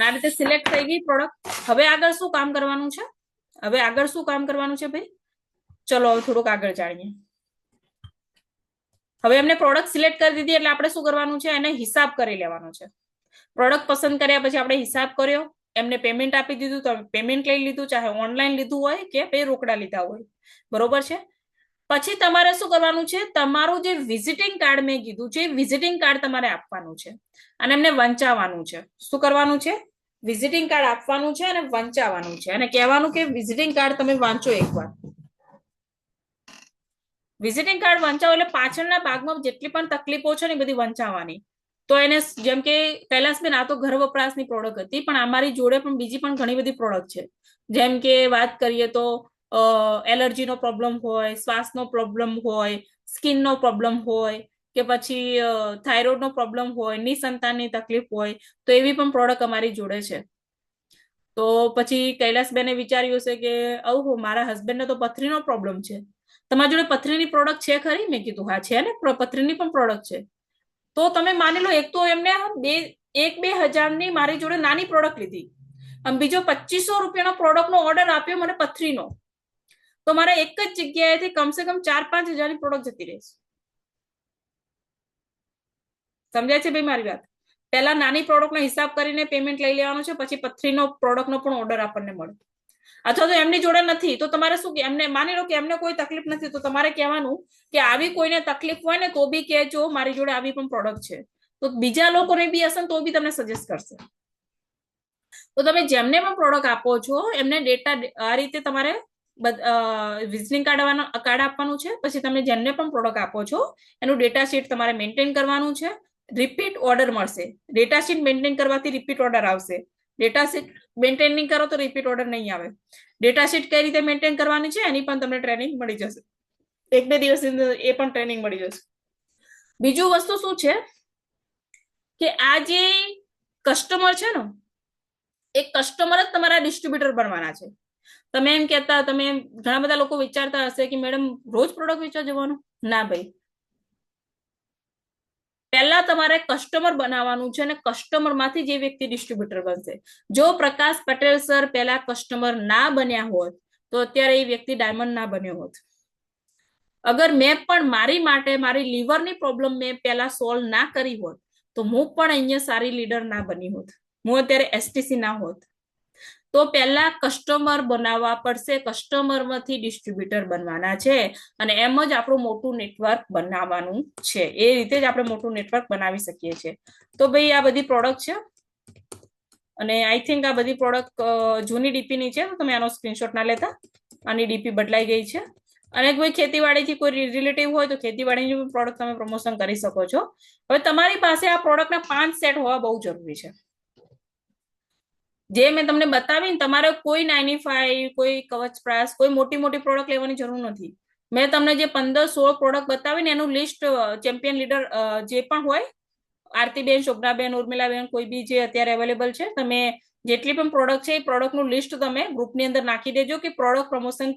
આ રીતે સિલેક્ટ થઈ ગઈ પ્રોડક્ટ. હવે આગળ શું કામ કરવાનું છે? ભાઈ ચલો હવે થોડુંક આગળ જાણીએ. હવે એમને પ્રોડક્ટ સિલેક્ટ કરી દીધી એટલે આપણે શું કરવાનું છે? એને હિસાબ કરી લેવાનો છે. પ્રોડક્ટ પસંદ કર્યા પછી આપણે હિસાબ કર્યો, એમને પેમેન્ટ આપી દીધું, તો પેમેન્ટ લઈ લીધું, ચાહે ઓનલાઈન લીધું હોય કે પે રોકડા લીધા હોય, બરોબર છે. પછી તમારે શું કરવાનું છે? તમારું જે વિઝિટિંગ કાર્ડ મેં કીધું છે, વિઝિટિંગ કાર્ડ તમારે આપવાનું છે અને એમને વંચાવવાનું છે. શું કરવાનું છે? વિઝિટિંગ કાર્ડ આપવાનું છે અને વંચાવવાનું છે અને કહેવાનું કે વિઝિટિંગ કાર્ડ તમે વાંચો એકવાર. વિઝિટિંગ કાર્ડ વંચાવો એટલે પાછળના ભાગમાં જેટલી પણ તકલીફો છે ને એ બધી વંચાવવાની. તો એને જેમ કે કૈલાસબેન આ તો ઘર વપરાશની પ્રોડક્ટ હતી, પણ અમારી જોડે પણ બીજી પણ ઘણી બધી પ્રોડક્ટ છે. જેમ કે વાત કરીએ તો એલર્જીનો પ્રોબ્લેમ હોય, શ્વાસનો પ્રોબ્લેમ હોય, સ્કિનનો પ્રોબ્લેમ હોય કે પછી થાઇરોઇડનો પ્રોબ્લેમ હોય, નિસંતાનની તકલીફ હોય, તો એવી પણ પ્રોડક્ટ અમારી જોડે છે. તો પછી કૈલાસબેને વિચાર્યું હશે કે ઓહો મારા હસબન્ડને તો પથરીનો પ્રોબ્લેમ છે, તમારી જોડે પથરીની પ્રોડક્ટ છે ખરી? મેં કીધું હા છે ને, પથરીની પણ પ્રોડક્ટ છે. તો તમે માની લો એક તો એમને 1-2 હજારની મારી જોડે નાની પ્રોડક્ટ લીધી અને બીજો 2500 રૂપિયાનો પ્રોડક્ટનો ઓર્ડર આપ્યો મને પથરીનો, તો મારે એક જ જગ્યાએથી કમસે કમ 4-5 હજારની પ્રોડક્ટ જતી રહેશે. સમજાય છે ભાઈ મારી વાત? પહેલા નાની પ્રોડક્ટનો હિસાબ કરીને પેમેન્ટ લઈ લેવાનું છે, પછી પથરીનો પ્રોડક્ટનો પણ ઓર્ડર આપણને મળે. અથવા તો એમની જોડે નથી તો તમારે શું કે એમને માની લો કે એમને કોઈ તકલીફ નથી, તો તમારે કહેવાનું કે આવી કોઈને તકલીફ હોય ને તો બી કહેજો મારી જોડે આવી પણ પ્રોડક્ટ છે, તો બીજા લોકોને બી હશે તો બી તમને સજેસ્ટ કરશે. તો તમે જેમને પણ પ્રોડક્ટ આપો છો એમને ડેટા આ રીતે તમારે વિઝિટિંગ કાર્ડ આપવાનું છે. પછી તમે જેમને પણ પ્રોડક્ટ આપો છો એનું ડેટા શીટ તમારે મેન્ટેન કરવાનું છે. રિપીટ ઓર્ડર મળશે. ડેટા શીટ મેન્ટેન કરવાથી રિપીટ ઓર્ડર આવશે. ડેટા શીટ મેન્ટેન નહીં કરો તો રિપીટ ઓર્ડર નહીં આવે. ડેટા શીટ કઈ રીતે મેન્ટેન કરવાની છે એની પણ તમને ટ્રેનિંગ મળી જશે. 1-2 દિવસની અંદર એ પણ ટ્રેનિંગ મળી જશે. બીજું વસ્તુ શું છે કે આ જે કસ્ટમર છે ને એ કસ્ટમર જ તમારા ડિસ્ટ્રીબ્યુટર બનવાના છે. તમે એમ કહેતા, તમે ઘણા બધા લોકો વિચારતા હશે કે મેડમ રોજ પ્રોડક્ટ વેચવા જવાનું. ના ભાઈ, પહેલા તમારે કસ્ટમર બનાવવાનું છે અને કસ્ટમર માંથી જે વ્યક્તિ ડિસ્ટ્રીબ્યુટર બનશે. જો પ્રકાશ પટેલ સર પહેલા કસ્ટમર ના બન્યા હોત તો અત્યારે એ વ્યક્તિ ડાયમંડ ના બન્યો હોત. અગર મેં પણ મારી માટે મારી લીવરની પ્રોબ્લેમ મેં પહેલા સોલ્વ ના કરી હોત તો હું પણ અહીંયા સારી લીડર ના બની હોત, હું અત્યારે એસટીસી ના હોત. તો પહેલા કસ્ટમર બનાવવા પડશે, કસ્ટમરમાંથી ડિસ્ટ્રીબ્યુટર બનવાના છે અને એમ જ આપણું મોટું નેટવર્ક બનાવવાનું છે. એ રીતે જ આપણે મોટું નેટવર્ક બનાવી શકીએ છીએ. તો ભાઈ આ બધી પ્રોડક્ટ છે અને આઈ થિંક આ બધી પ્રોડક્ટ જૂની ડીપીની છે, તો તમે આનો સ્ક્રીનશોટ ના લેતા. આની ડીપી બદલાઈ ગઈ છે. અને કોઈ ખેતીવાડીથી કોઈ રિલેટિવ હોય તો ખેતીવાડીની પ્રોડક્ટ તમે પ્રમોશન કરી શકો છો. હવે તમારી પાસે આ પ્રોડક્ટના 5 સેટ હોવા બહુ જરૂરી છે. જે મેં તમને બતાવી, તમારે કોઈ 95, કોઈ કવચપ્રાસ, કોઈ મોટી મોટી પ્રોડક્ટ લેવાની જરૂર નથી. મેં તમને જે 15-16 પ્રોડક્ટ બતાવી ને એનું લિસ્ટ ચેમ્પિયન લીડર જે પણ હોય, આરતીબેન, શોભનાબેન, ઉર્મિલાબેન, કોઈ બી જે અત્યારે અવેલેબલ છે, તમે જેટલી પણ પ્રોડક્ટ છે એ પ્રોડક્ટનું લિસ્ટ તમે ગ્રુપની અંદર નાખી દેજો કે પ્રોડક્ટ પ્રમોશન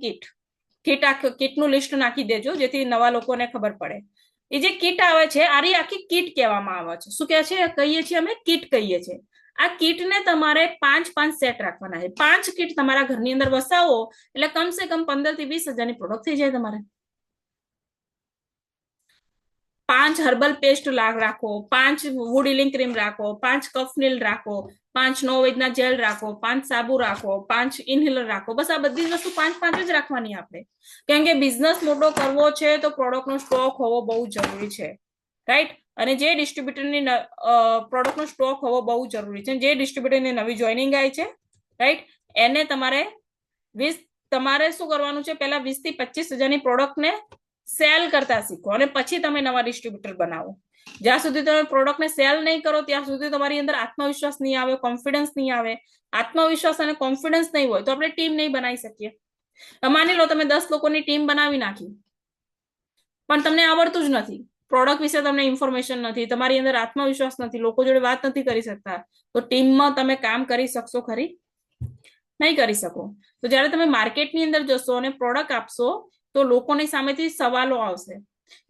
કીટનું લિસ્ટ નાખી દેજો, જેથી નવા લોકોને ખબર પડે. એ જે કીટ આવે છે આરી આખી કીટ કહેવામાં આવે છે. શું કહે છે? કહીએ છીએ અમે કીટ કહીએ છીએ. આ કીટને તમારે 5 સેટ રાખવાના છે. 5 કીટ તમારા ઘરની અંદર વસાવો એટલે કમસે કમ 15 થી 20 હજારની પ્રોડક્ટ થઈ જાય તમારે. 5 હર્બલ પેસ્ટ રાખો, 5 વુડ હીલિંગ ક્રીમ રાખો, 5 કફનીલ રાખો, 5 નોવેજના જેલ રાખો, 5 સાબુ રાખો, 5 ઇનહેલર રાખો. બસ આ બધી વસ્તુ 5 જ રાખવાની આપણે. કેમ કે બિઝનેસ મોટો કરવો છે તો પ્રોડક્ટનો સ્ટોક હોવો બહુ જરૂરી છે, રાઈટ? અને જે ડિસ્ટ્રીબ્યુટરની પ્રોડક્ટનો સ્ટોક હોવો બહુ જરૂરી છે. જે ડિસ્ટ્રીબ્યુટરની નવી જોઈનિંગ આવી છે, રાઈટ, એને તમારે શું કરવાનું છે? પહેલા 20 થી 25 હજારની પ્રોડક્ટને સેલ કરતા શીખો અને પછી તમે નવા ડિસ્ટ્રીબ્યુટર બનાવો. જ્યાં સુધી તમે પ્રોડક્ટને સેલ નહીં કરો ત્યાં સુધી તમારી અંદર આત્મવિશ્વાસ નહીં આવે, કોન્ફિડન્સ નહીં આવે. આત્મવિશ્વાસ અને કોન્ફિડન્સ નહીં હોય તો આપણે ટીમ નહીં બનાવી શકીએ. માની લો તમે 10 લોકોની ટીમ બનાવી નાખી પણ તમને આવડતું જ નથી, પ્રોડક્ટ વિશે તમને ઇન્ફોર્મેશન નથી, તમારી અંદર આત્મવિશ્વાસ નથી, લોકો જોડે વાત નથી કરી શકતા, તો ટીમમાં તમે કામ કરી શકશો ખરી? નહીં કરી શકો. તો જ્યારે તમે માર્કેટની અંદર જશો અને પ્રોડક્ટ આપશો તો લોકોની સામેથી સવાલો આવશે.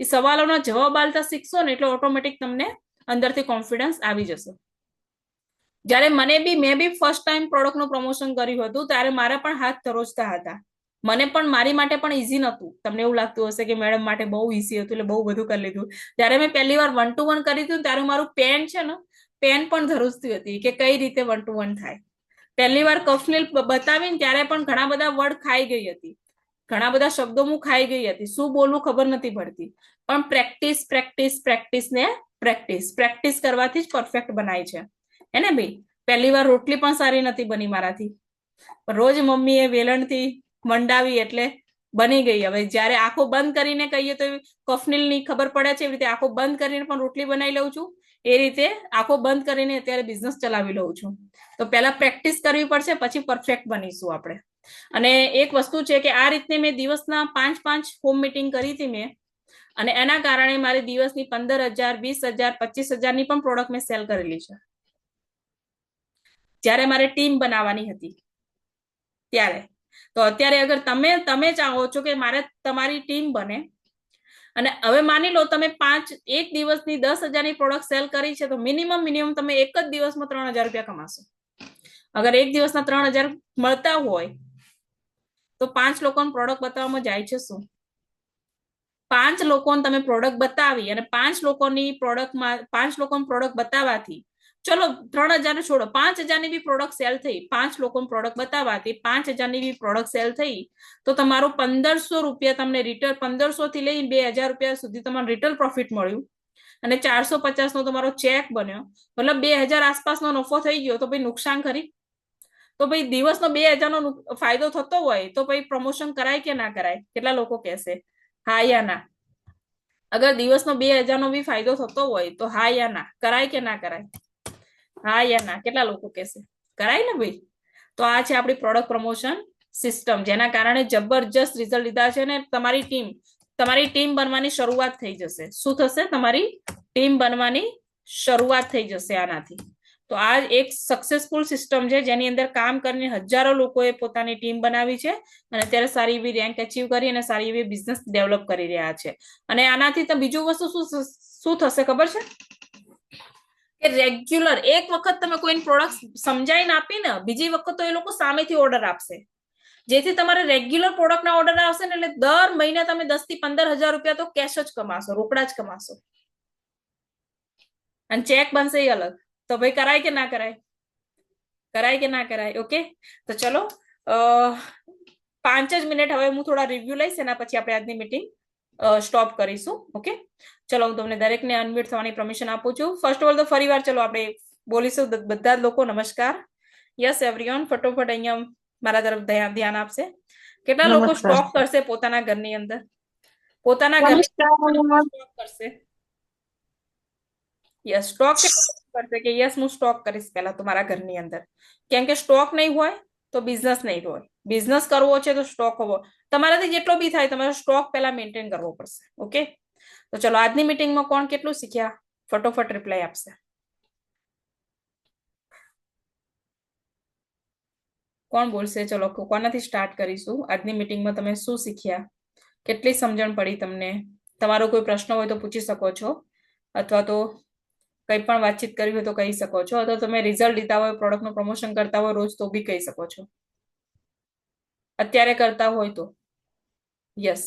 એ સવાલોના જવાબ આપતા શીખશો ને એટલે ઓટોમેટિક તમને અંદરથી કોન્ફિડન્સ આવી જશે. જ્યારે મેં બી ફર્સ્ટ ટાઈમ પ્રોડક્ટનું પ્રમોશન કર્યું હતું ત્યારે મારા પણ હાથ ધરોજતા હતા. મને પણ મારી માટે પણ ઈઝી નહોતું. તમને એવું લાગતું હશે કે મેડમ માટે બહુ ઈઝી હતું એટલે બહુ બધું કરી લીધું. જ્યારે મેં પહેલી વાર 1-to-1 કરી હતું ત્યારે મારું પેન છે ને, પેન પણ ધરુજતી હતી કે કઈ રીતે 1-to-1 થાય. પહેલી વાર કફનીલ બતાવીને ત્યારે પણ ઘણા બધા વર્ડ ખાઈ ગઈ હતી, ઘણા બધા શબ્દો હું ખાઈ ગઈ હતી, શું બોલવું ખબર નથી પડતી. પણ પ્રેક્ટિસ ને પ્રેક્ટિસ કરવાથી જ પરફેક્ટ બનાય છે, હે ને ભાઈ? પહેલી વાર રોટલી પણ સારી નથી બની મારાથી, રોજ મમ્મીએ વેલણથી મંડાવી એટલે બની ગઈ. હવે જયારે આંખો બંધ કરીને કહીએ તો કફનીલની ખબર પડે છે, એવી રીતે આંખો બંધ કરીને પણ રોટલી બનાવી લઉં છું. એ રીતે આંખો બંધ કરીને અત્યારે બિઝનેસ ચલાવી લઉં છું. તો પહેલા પ્રેક્ટિસ કરવી પડશે, પછી પરફેક્ટ બનીશું આપણે. અને એક વસ્તુ છે કે આ રીતે મેં દિવસના 5 હોમ મીટિંગ કરી હતી મેં, અને એના કારણે મારી દિવસની 15,000, 20,000, 25,000 ની પણ પ્રોડક્ટ મેં સેલ કરેલી છે, જ્યારે મારે ટીમ બનાવવાની હતી ત્યારે. તો અત્યારે અગર તમે ચાહો છો કે મારે તમારી ટીમ બને, અને હવે માની લો તમે એક દિવસની 10,000ની પ્રોડક્ટ સેલ કરી છે, તો મિનિમમ તમે એક જ દિવસમાં 3,000 રૂપિયા કમાશો. અગર એક દિવસના 3,000 મળતા હોય તો 5 લોકોને પ્રોડક્ટ બતાવવામાં જાય છે શું? 5 લોકોને તમે પ્રોડક્ટ બતાવી અને 5 લોકોની પ્રોડક્ટ બતાવવાથી, ચલો 3,000 છોડો, 5,000ની બી પ્રોડક્ટ સેલ થઈ, 5 લોકોને પ્રોડક્ટ બતાવવાથી 5,000ની બી પ્રોડક્ટ સેલ થઈ, તો તમારું 1,500 રૂપિયા તમને રિટેલ, 1,500 થી લઈને 2,000 રૂપિયા સુધી તમારું રિટેલ પ્રોફિટ મળ્યું, અને 450 નો તમારો ચેક બન્યો, મતલબ 2,000 આસપાસનો નફો થઈ ગયો. તો ભાઈ નુકસાન ખરી? તો ભાઈ દિવસનો 2,000 નો ફાયદો થતો હોય તો ભાઈ પ્રમોશન કરાય કે ના કરાય? કેટલા લોકો કહેશે હા યા ના? અગર દિવસનો 2,000 નો બી ફાયદો થતો હોય તો હા યા ના? કરાય કે ના કરાય? હા યા ના? કેટલા લોકો કહેશે કરાય ને ભાઈ? તો આ છે આપણી પ્રોડક્ટ પ્રમોશન સિસ્ટમ, જેના કારણે જબરજસ્ત રિઝલ્ટ લીધા છે. ને તમારી ટીમ બનવાની શરૂઆત થઈ જશે. શું થશે? તમારી ટીમ બનવાની શરૂઆત થઈ જશે આનાથી. તો આ એક સક્સેસફુલ સિસ્ટમ છે, જેની અંદર કામ કરીને હજારો લોકોએ પોતાની ટીમ બનાવી છે, અને અત્યારે સારી એવી રેન્ક અચીવ કરી અને સારી એવી બિઝનેસ ડેવલપ કરી રહ્યા છે. અને આનાથી તો બીજું વસ્તુ શું થશે ખબર છે? કે રેગ્યુલર એક વખત તમે કોઈને પ્રોડક્ટ સમજાઈને આપી ને, બીજી વખત તો એ લોકો સામેથી ઓર્ડર આપશે, જેથી તમારે રેગ્યુલર પ્રોડક્ટના ઓર્ડર આવશે ને, એટલે દર મહિને તમે 10 થી 15,000 રૂપિયા તો કેશ જ કમાશો, રોકડા જ કમાશો. અને ચેક બનશે એ અલગ. તો ભાઈ કરાય કે ના કરાય? કરાય કે ના કરાય? ઓકે, તો ચલો 5 જ મિનિટ હવે હું થોડા રિવ્યુ લઈશ, એના પછી આપણે આજની મીટિંગ સ્ટોપ કરીશું. ઓકે, ચલો હું તમને દરેકને અનમ્યુટ થવાની પરમિશન આપું છું. ફર્સ્ટ ઓફ ઓલ તો ફરી વાર ચલો આપણે બોલીશું બધા જ લોકો નમસ્કાર. યસ એવરીવન, ફટોફટ અહીંયા મારા તરફ ધ્યાન આપશે. કેટલા લોકો નમસ્કાર. સ્ટોક કરશે પોતાના ઘરની અંદર? પોતાના ઘરની સ્ટોક કરશે? યસ, સ્ટોક કરશે કે યસ હું સ્ટોક કરીશ પહેલા તો મારા ઘરની અંદર. કેમ કે સ્ટોક નહીં હોય તો બિઝનેસ નહીં હોય. બિઝનેસ કરવો છે તો સ્ટોક હોવો, તમારાથી જેટલો બી થાય તમારે સ્ટોક પહેલા મેન્ટેન કરવો પડશે. ઓકે, તો ચલો આજની મીટિંગમાં કોણ કેટલું શીખ્યા ફટોફટ રિપ્લાય આપશે. કોણ બોલશે? ચલો કોનાથી સ્ટાર્ટ કરીશું? આજની મીટિંગમાં તમે શું શીખ્યા? કેટલી સમજણ પડી તમને? તમારો કોઈ પ્રશ્ન હોય તો પૂછી શકો છો, અથવા તો કંઈ પણ વાતચીત કરવી હોય તો કહી શકો છો, અથવા તમે રિઝલ્ટ લીધા હોય, પ્રોડક્ટનું પ્રમોશન કરતા હોય રોજ તો બી કહી શકો છો, અત્યારે કરતા હોય તો. યસ,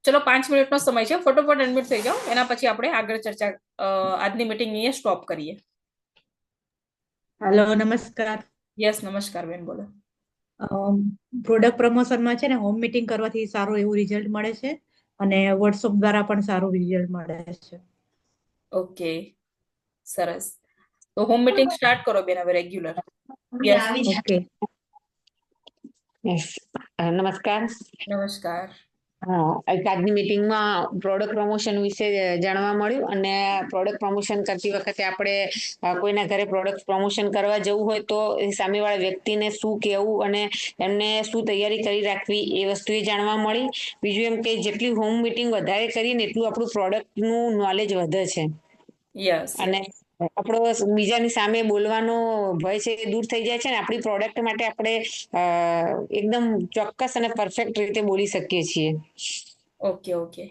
ચલો 5 મિનિટનો સમય છે, ફટોફટ અનમ્યુટ થઈ જાઓ, એના પછી આપણે આગળ ચર્ચા આજની મીટિંગ ની સ્ટોપ કરીએ. હેલો, નમસ્કાર. યસ, નમસ્કાર બેન, બોલો. પ્રોડક્ટ પ્રમોશનમાં છે ને હોમ મીટિંગ કરવાથી સારું એવું રિઝલ્ટ મળે છે, અને વોટ્સઅપ દ્વારા પણ સારું રિઝલ્ટ મળે છે. ઓકે, સરસ. તો હોમ મીટિંગ સ્ટાર્ટ કરો બેન હવે રેગ્યુલર. Yes, okay. યસ, નમસ્કાર. નમસ્કાર. આજની મીટિંગમાં પ્રોડક્ટ પ્રમોશન વિશે જાણવા મળ્યું, અને પ્રોડક્ટ પ્રમોશન કરતી વખતે આપણે કોઈના ઘરે પ્રોડક્ટ પ્રમોશન કરવા જવું હોય તો સામેવાળા વ્યક્તિને શું કહેવું અને એમને શું તૈયારી કરી રાખવી એ વસ્તુ એ જાણવા મળી. બીજું એમ કે જેટલી હોમ મીટિંગ વધારે કરીને એટલું આપણું પ્રોડક્ટનું નોલેજ વધે છે, યસ, અને આપણો બીજાની સામે બોલવાનો ભય છે એ દૂર થઈ જાય છે, ને આપણી પ્રોડક્ટ માટે આપણે એકદમ ચોક્કસ અને પરફેક્ટ રીતે બોલી શકીએ છીએ. Okay okay.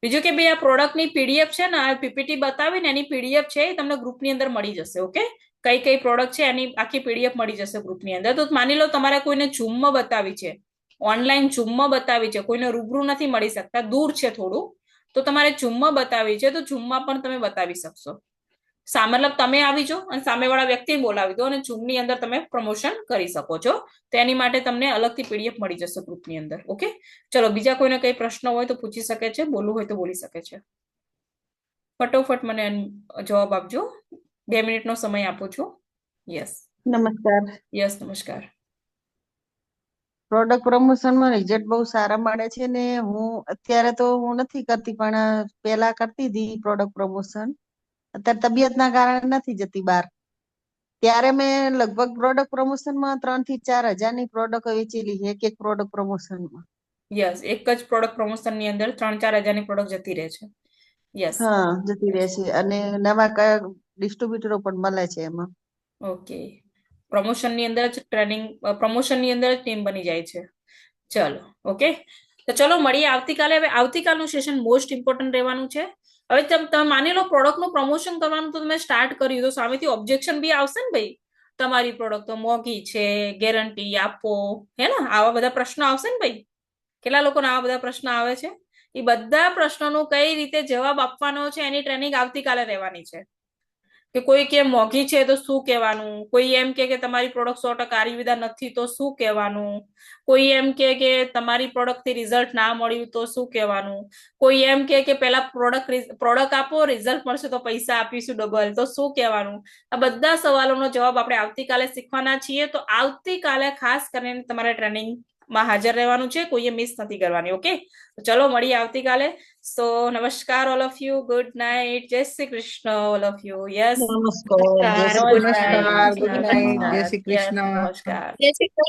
બીજું કે ભાઈ આ પ્રોડક્ટની પીડીએફ છે ને, આ પીપીટી બતાવીને એની પીડીએફ છે એ તમને ગ્રુપની અંદર મળી જશે. ઓકે, કઈ કઈ પ્રોડક્ટ છે એની આખી પીડીએફ મળી જશે ગ્રુપની અંદર. તો માની લો તમારે કોઈને ઝૂમમાં બતાવી છે, ઓનલાઈન ઝૂમમાં બતાવી છે, કોઈને રૂબરૂ નથી મળી શકતા, દૂર છે થોડું, તો તમારે ઝૂમમાં બતાવી છે તો ઝૂમમાં પણ તમે બતાવી શકશો. મતલબ તમે આવી જાઓ અને સામેવાળા વ્યક્તિને બોલાવી દો અને ઝૂમની અંદર તમે પ્રમોશન કરી શકો છો. તો એની માટે તમને અલગથી પીડીએફ મળી જશે ગ્રુપની અંદર. ઓકે, ચલો બીજા કોઈને કઈ પ્રશ્ન હોય તો પૂછી શકે છે, બોલવું હોય તો બોલી શકે છે. ફટોફટ મને જવાબ આપજો. 2 મિનિટનો સમય આપું છું. યસ નમસ્કાર. યસ નમસ્કાર. પ્રોડક્ટ પ્રમોશનમાં રિઝલ્ટ બહુ સારા મળે છે ને અત્યારે તો હું નથી કરતી પણ પહેલા કરતી હતી પ્રોડક્ટ પ્રમોશન. અત્યારે તબિયતના કારણે નથી જતી બહાર. ત્યારે મેં લગભગ પ્રોડક્ટ પ્રમોશનમાં 3 થી 4 હજારની પ્રોડક્ટ વેચેલી છે એક પ્રોડક્ટ પ્રમોશનમાં. યસ એક જ પ્રોડક્ટ પ્રમોશનની અંદર 3-4 હજારની પ્રોડક્ટ જતી રહે છે. યસ હા, જતી રહે છે અને નવા ડિસ્ટ્રીબ્યુટરો પણ મળે છે એમાં. ઓકે. પ્રમોશનની અંદર જ પ્રમોશનની અંદર જ ટીમ બની જાય છે. ચલો ઓકે, તો ચલો મળીએ આવતીકાલે. હવે આવતીકાલનું સેશન મોસ્ટ ઇમ્પોર્ટન્ટ રહેવાનું છે. હવે તમે માની લો પ્રોડક્ટનું પ્રમોશન કરવાનું તો તમે સ્ટાર્ટ કર્યું તો સામેથી ઓબ્જેક્શન બી આવશે ને ભાઈ, તમારી પ્રોડક્ટ તો મોંઘી છે, ગેરંટી આપો, હે ને, આવા બધા પ્રશ્નો આવશે ને ભાઈ. કેટલા લોકોને આવા બધા પ્રશ્નો આવે છે? એ બધા પ્રશ્નોનો કઈ રીતે જવાબ આપવાનો છે એની ટ્રેનિંગ આવતીકાલે રહેવાની છે. કે કોઈ કે મોંઘી છે તો શું કહેવાનું, કોઈ એમ કે તમારી પ્રોડક્ટ 100% આયુર્વેદા નથી તો શું કહેવાનું, કોઈ એમ કે તમારી પ્રોડક્ટ થી રિઝલ્ટ ના મળ્યું તો શું કહેવાનું, કોઈ એમ કે પેલા પ્રોડક્ટ આપો, રિઝલ્ટ મળશે તો પૈસા આપીશું ડબલ તો શું કહેવાનું. આ બધા સવાલોનો જવાબ આપણે આવતીકાલે શીખવાના છીએ. તો આવતીકાલે ખાસ કરીને તમારે ટ્રેનિંગ માં હાજર રહેવાનું છે, કોઈએ મિસ નથી કરવાની. ઓકે, ચલો મળીએ આવતીકાલે. સો નમસ્કાર all of you, good night, Jai Shri Krishna all of you. Yes નમસ્કાર, જય શ્રી કૃષ્ણ. Good night, Jai Shri Krishna. નમસ્કાર. જય શ્રી કૃષ્ણ.